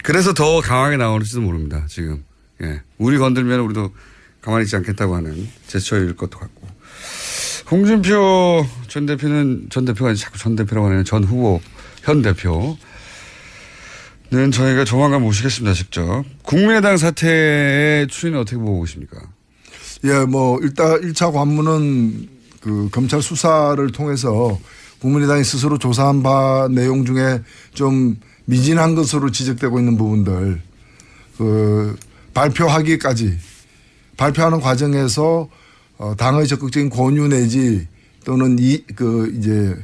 [SPEAKER 9] 그래서 더 강하게 나오는지도 모릅니다 지금. 예. 우리 건들면 우리도 가만히 있지 않겠다고 하는 제스처일 것도 같고. 홍준표 전 대표는 전 대표가 자꾸 전 대표라고 하는 전 후보 현 대표는 저희가 조만간 모시겠습니다 직접. 국민의당 사태의 추이는 어떻게 보고 계십니까?
[SPEAKER 15] 예, 뭐 일단 1차 관문은 그 검찰 수사를 통해서 국민의당이 스스로 조사한 바 내용 중에 좀 미진한 것으로 지적되고 있는 부분들 그 발표하기까지 발표하는 과정에서 당의 적극적인 권유 내지 또는 이제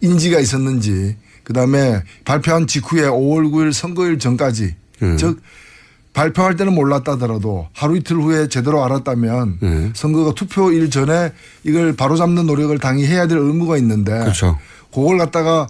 [SPEAKER 15] 인지가 있었는지 그다음에 발표한 직후에 5월 9일 선거일 전까지 즉 발표할 때는 몰랐다더라도 하루 이틀 후에 제대로 알았다면 선거가 투표일 전에 이걸 바로잡는 노력을 당이 해야 될 의무가 있는데
[SPEAKER 9] 그렇죠.
[SPEAKER 15] 그걸 갖다가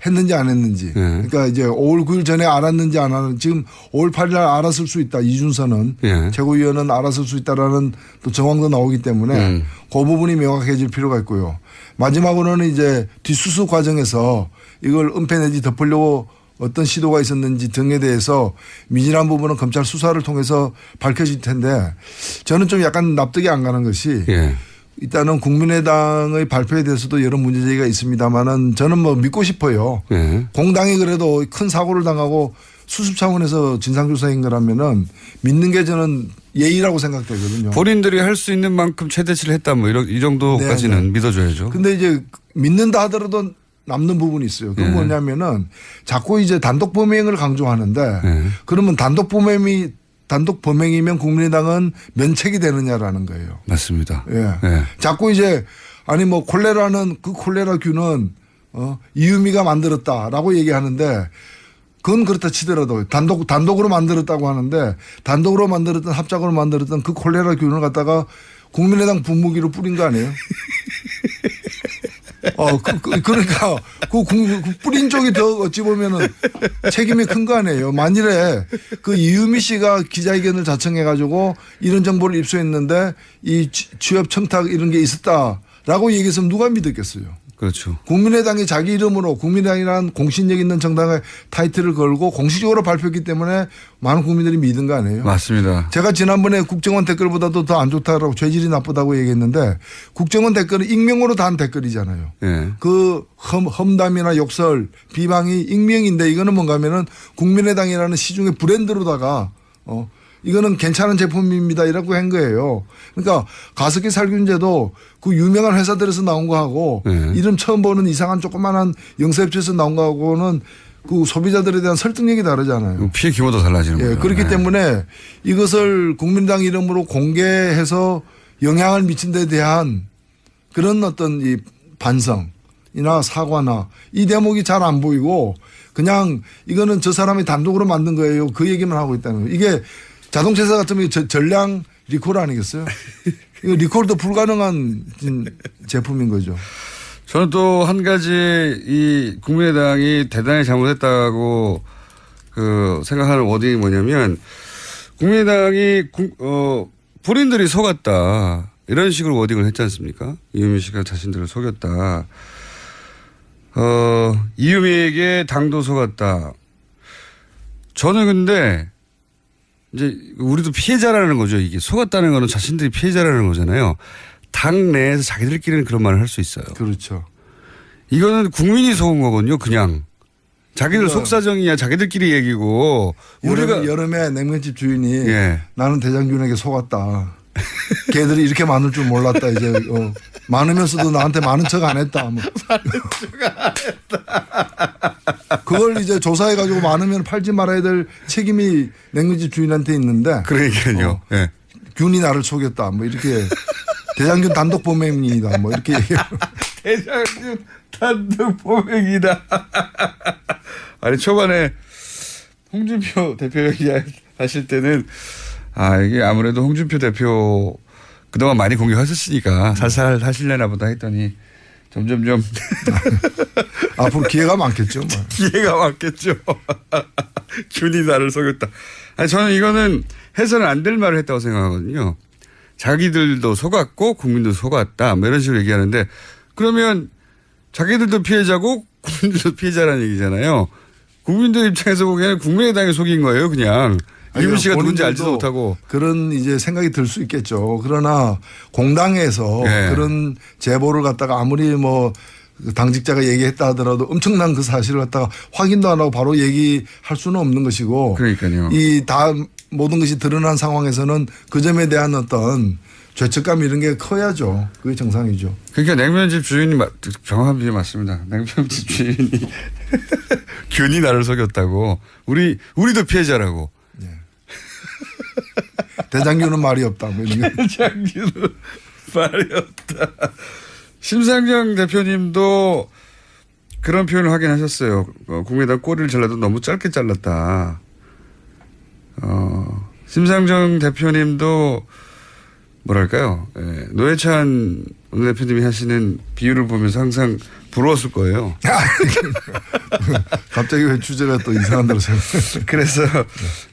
[SPEAKER 15] 했는지 안 했는지. 그러니까 이제 5월 9일 전에 알았는지 안 알았는지 지금 5월 8일 날 알았을 수 있다. 이준서는 최고위원은 알았을 수 있다라는 또 정황도 나오기 때문에 그 부분이 명확해질 필요가 있고요. 마지막으로는 이제 뒷수습 과정에서 이걸 은폐 내지 덮으려고 어떤 시도가 있었는지 등에 대해서 미진한 부분은 검찰 수사를 통해서 밝혀질 텐데 저는 좀 약간 납득이 안 가는 것이 일단은 국민의당의 발표에 대해서도 여러 문제제기가 있습니다만은 저는 뭐 믿고 싶어요. 공당이 그래도 큰 사고를 당하고 수습 차원에서 진상조사인 거라면은 믿는 게 저는 예의라고 생각되거든요.
[SPEAKER 9] 본인들이 할 수 있는 만큼 최대치를 했다 뭐 이 정도까지는 믿어줘야죠.
[SPEAKER 15] 근데 이제 믿는다 하더라도 남는 부분이 있어요. 그건 뭐냐면은 자꾸 이제 단독 범행을 강조하는데 그러면 단독 범행이면 국민의당은 면책이 되느냐라는 거예요.
[SPEAKER 9] 맞습니다.
[SPEAKER 15] 예. 자꾸 이제 아니 뭐 콜레라는 그 콜레라균은 이유미가 만들었다라고 얘기하는데 그건 그렇다 치더라도 단독으로 만들었다고 하는데 단독으로 만들었던 합작으로 만들었던 그 콜레라균을 갖다가 국민의당 분무기로 뿌린 거 아니에요? 그러니까 그 뿌린 쪽이 더 어찌 보면은 책임이 큰 거 아니에요. 만일에 그 이유미 씨가 기자회견을 자청해 가지고 이런 정보를 입수했는데 이 취업 청탁 이런 게 있었다라고 얘기했으면 누가 믿었겠어요.
[SPEAKER 9] 그렇죠.
[SPEAKER 15] 국민의당이 자기 이름으로 국민의당이라는 공신력 있는 정당의 타이틀을 걸고 공식적으로 발표했기 때문에 많은 국민들이 믿은 거 아니에요?
[SPEAKER 9] 맞습니다.
[SPEAKER 15] 제가 지난번에 국정원 댓글보다도 더 안 좋다라고 죄질이 나쁘다고 얘기했는데 국정원 댓글은 익명으로 단 댓글이잖아요. 그 험담이나 욕설, 비방이 익명인데 이거는 뭔가 하면은 국민의당이라는 시중의 브랜드로다가 이거는 괜찮은 제품입니다. 이라고 한 거예요. 그러니까 가습기 살균제도 그 유명한 회사들에서 나온 거하고 이름 처음 보는 이상한 조그만한 영세업체에서 나온 거하고는 그 소비자들에 대한 설득력이 다르잖아요.
[SPEAKER 9] 피해 규모도 달라지는 거예요.
[SPEAKER 15] 그렇기 때문에 이것을 국민당 이름으로 공개해서 영향을 미친 데 대한 그런 어떤 이 반성이나 사과나 이 대목이 잘 안 보이고 그냥 이거는 저 사람이 단독으로 만든 거예요. 그 얘기만 하고 있다는 거예요. 이게 자동차 회사 같으면 전량 리콜 아니겠어요? 이거 리콜도 불가능한 제품인 거죠.
[SPEAKER 9] 저는 또 한 가지 이 국민의당이 대단히 잘못했다고 생각하는 워딩이 뭐냐면 국민의당이 본인들이 속았다 이런 식으로 워딩을 했지 않습니까? 이유미 씨가 자신들을 속였다. 이유미에게 당도 속았다. 저는 근데 이제 우리도 피해자라는 거죠. 이게 속았다는 거는 자신들이 피해자라는 거잖아요. 당 내에서 자기들끼리는 그런 말을 할 수 있어요.
[SPEAKER 15] 그렇죠.
[SPEAKER 9] 이거는 국민이 속은 거거든요. 그냥 자기들 속사정이야 자기들끼리 얘기고 우리가
[SPEAKER 15] 여름에 냉면집 주인이
[SPEAKER 9] 예.
[SPEAKER 15] 나는 대장균에게 속았다. 걔들이 이렇게 많을 줄 몰랐다. 이제 많으면서도 나한테 많은 척 안 했다. 뭐.
[SPEAKER 9] 많은 척 안 했다.
[SPEAKER 15] 그걸 이제 조사해가지고 많으면 팔지 말아야 될 책임이 냉면집 주인한테 있는데.
[SPEAKER 9] 그러니까요. 예.
[SPEAKER 15] 균이 나를 속였다. 뭐 이렇게 대장균 단독 범행이다. 뭐 이렇게 얘기해요.
[SPEAKER 9] 대장균 단독 범행이다. 아니 초반에 홍준표 대표 얘기하실 때는 이게 아무래도 홍준표 대표 그동안 많이 공격하셨으니까 살살 하실래나 보다 했더니 점점점
[SPEAKER 15] 앞으로 기회가 많겠죠. 뭐.
[SPEAKER 9] 기회가 많겠죠. 균이 나를 속였다. 아니 저는 이거는 해서는 안 될 말을 했다고 생각하거든요. 자기들도 속았고 국민도 속았다. 뭐 이런 식으로 얘기하는데 그러면 자기들도 피해자고 국민들도 피해자라는 얘기잖아요. 국민들 입장에서 보기에는 국민의당이 속인 거예요, 그냥. 이문 씨가 누군지 알지도 못하고.
[SPEAKER 15] 그런 이제 생각이 들 수 있겠죠. 그러나 공당에서
[SPEAKER 9] 네.
[SPEAKER 15] 그런 제보를 갖다가 아무리 뭐 당직자가 얘기했다 하더라도 엄청난 그 사실을 갖다가 확인도 안 하고 바로 얘기할 수는 없는 것이고.
[SPEAKER 9] 그러니까요.
[SPEAKER 15] 이 다 모든 것이 드러난 상황에서는 그 점에 대한 어떤 죄책감 이런 게 커야죠. 그게 정상이죠.
[SPEAKER 9] 그러니까 냉면집 주인이 정확한 비유 맞습니다. 냉면집 주인이 균이 나를 속였다고. 우리도 피해자라고.
[SPEAKER 15] 네. 대장균은 말이 없다. 뭐 이런
[SPEAKER 9] 대장균은 말이 없다. 심상정 대표님도 그런 표현을 하긴 하셨어요. 국민의당 꼬리를 잘라도 너무 짧게 잘랐다. 심상정 대표님도 뭐랄까요. 노회찬 원내대표님이 하시는 비유를 보면서 항상 부러웠을 거예요.
[SPEAKER 15] 갑자기 왜 주제가 또 이상한 데로 생각.
[SPEAKER 9] 그래서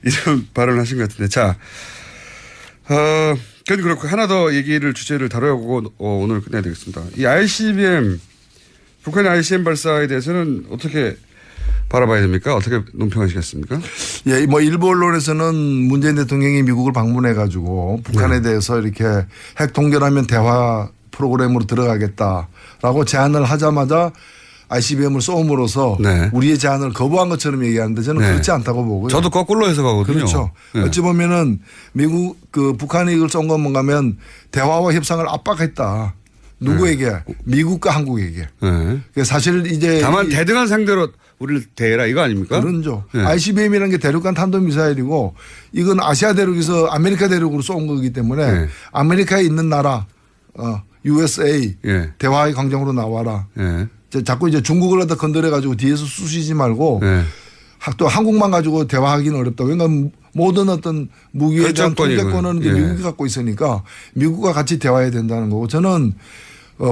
[SPEAKER 9] 이런 발언을 하신 것 같은데. 자, 그건 그렇고 하나 더 주제를 다뤄보고 오늘 끝내야 되겠습니다. 이 ICBM, 북한의 ICBM 발사에 대해서는 어떻게 바라봐야 됩니까? 어떻게 논평하시겠습니까?
[SPEAKER 15] 예, 뭐 일부 언론에서는 문재인 대통령이 미국을 방문해 가지고 북한에 대해서 이렇게 핵 동결하면 대화 프로그램으로 들어가겠다라고 제안을 하자마자 ICBM을 쏘음으로써 우리의 제안을 거부한 것처럼 얘기하는데 저는 그렇지 않다고 보고요.
[SPEAKER 9] 저도 거꾸로 해석하거든요.
[SPEAKER 15] 그렇죠. 어찌 보면은 북한이 이걸 쏜 건 뭔가 하면 대화와 협상을 압박했다. 누구에게? 미국과 한국에게. 사실 이제
[SPEAKER 9] 다만 대등한 상대로 우리를 대해라 이거 아닙니까?
[SPEAKER 15] 그렇죠. ICBM이라는 게 대륙간 탄도미사일이고 이건 아시아 대륙에서 아메리카 대륙으로 쏜 거기 때문에 아메리카에 있는 나라 USA 대화의 광장으로 나와라. 자꾸 이제 중국을 갖다 건드려 가지고 뒤에서 쑤시지 말고 또 한국만 가지고 대화하기는 어렵다. 왜냐하면 모든 어떤 무기에 대한 통제권은 이제 미국이 갖고 있으니까 미국과 같이 대화해야 된다는 거고 저는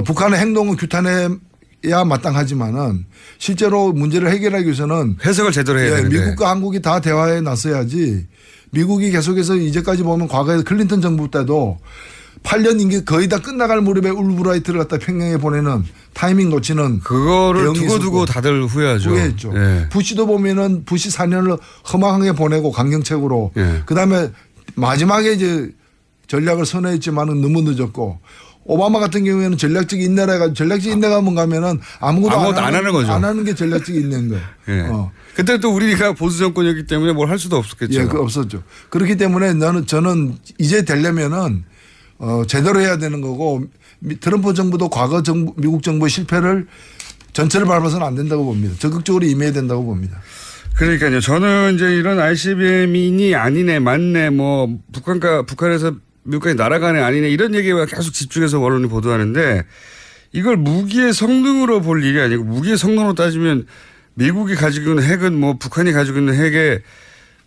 [SPEAKER 15] 북한의 행동은 규탄해야 마땅하지만은 실제로 문제를 해결하기 위해서는
[SPEAKER 9] 해석을 제대로 해야 되는데
[SPEAKER 15] 미국과 한국이 다 대화에 나서야지 미국이 계속해서 이제까지 보면 과거에 클린턴 정부 때도 8년 임기 거의 다 끝나갈 무렵에 울브라이트를 갖다 평양에 보내는 타이밍 놓치는
[SPEAKER 9] 그거를 두고두고 다들 후회하죠.
[SPEAKER 15] 후회했죠. 부시도 보면은 부시 4년을 허망하게 보내고 강경책으로 그다음에 마지막에 이제 전략을 선회했지만은 너무 늦었고 오바마 같은 경우에는 전략적 인내라 해가지고 전략적 인내가 뭔가 하면은 아무것도 안 하는 거죠. 안 하는 게 전략적 인내인 거예요.
[SPEAKER 9] 그때 또 우리가 보수 정권이었기 때문에 뭘 할 수도 없었겠죠.
[SPEAKER 15] 예, 그 없었죠. 그렇기 때문에 저는 이제 되려면은 제대로 해야 되는 거고 트럼프 정부도 과거 미국 정부의 실패를 전체를 밟아서는 안 된다고 봅니다. 적극적으로 임해야 된다고 봅니다.
[SPEAKER 9] 그러니까요. 저는 이제 이런 ICBM이니 아니네 맞네 뭐 북한에서 미국까지 날아가네 아니네 이런 얘기가 계속 집중해서 언론이 보도하는데 이걸 무기의 성능으로 볼 일이 아니고 무기의 성능으로 따지면 미국이 가지고 있는 핵은 뭐 북한이 가지고 있는 핵의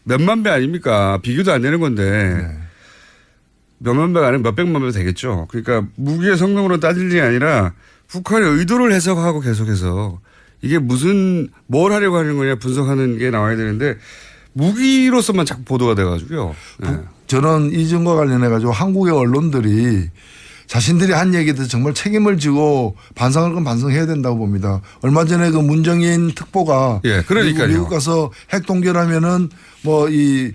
[SPEAKER 9] 몇만 배 아닙니까? 비교도 안 되는 건데 몇만 배가 아니면 몇백만 배 되겠죠. 그러니까 무기의 성능으로 따질 일이 아니라 북한의 의도를 해석하고 계속해서 이게 뭘 하려고 하는 거냐 분석하는 게 나와야 되는데 무기로서만 자꾸 보도가 돼가지고요.
[SPEAKER 15] 저는 이 점과 관련해 가지고 한국의 언론들이 자신들이 한 얘기에 대해서 정말 책임을 지고 반성할 건 반성해야 된다고 봅니다. 얼마 전에 그 문정인 특보가 미국 가서 핵 동결하면은 뭐 이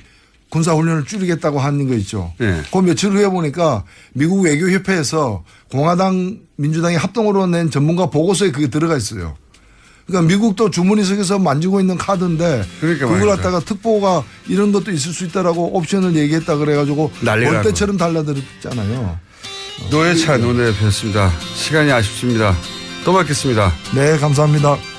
[SPEAKER 15] 군사훈련을 줄이겠다고 하는 거 있죠. 그 며칠 후에 보니까 미국 외교협회에서 공화당 민주당이 합동으로 낸 전문가 보고서에 그게 들어가 있어요. 그러니까 미국도 주머니속에서 만지고 있는 카드인데
[SPEAKER 9] 그러니까
[SPEAKER 15] 그걸
[SPEAKER 9] 말이죠.
[SPEAKER 15] 갖다가 특보가 이런 것도 있을 수 있다라고 옵션을 얘기했다 그래가지고
[SPEAKER 9] 난리가
[SPEAKER 15] 올 때처럼 달라들었잖아요.
[SPEAKER 9] 노회찬 논의였습니다. 시간이 아쉽습니다. 또 뵙겠습니다.
[SPEAKER 15] 네, 감사합니다.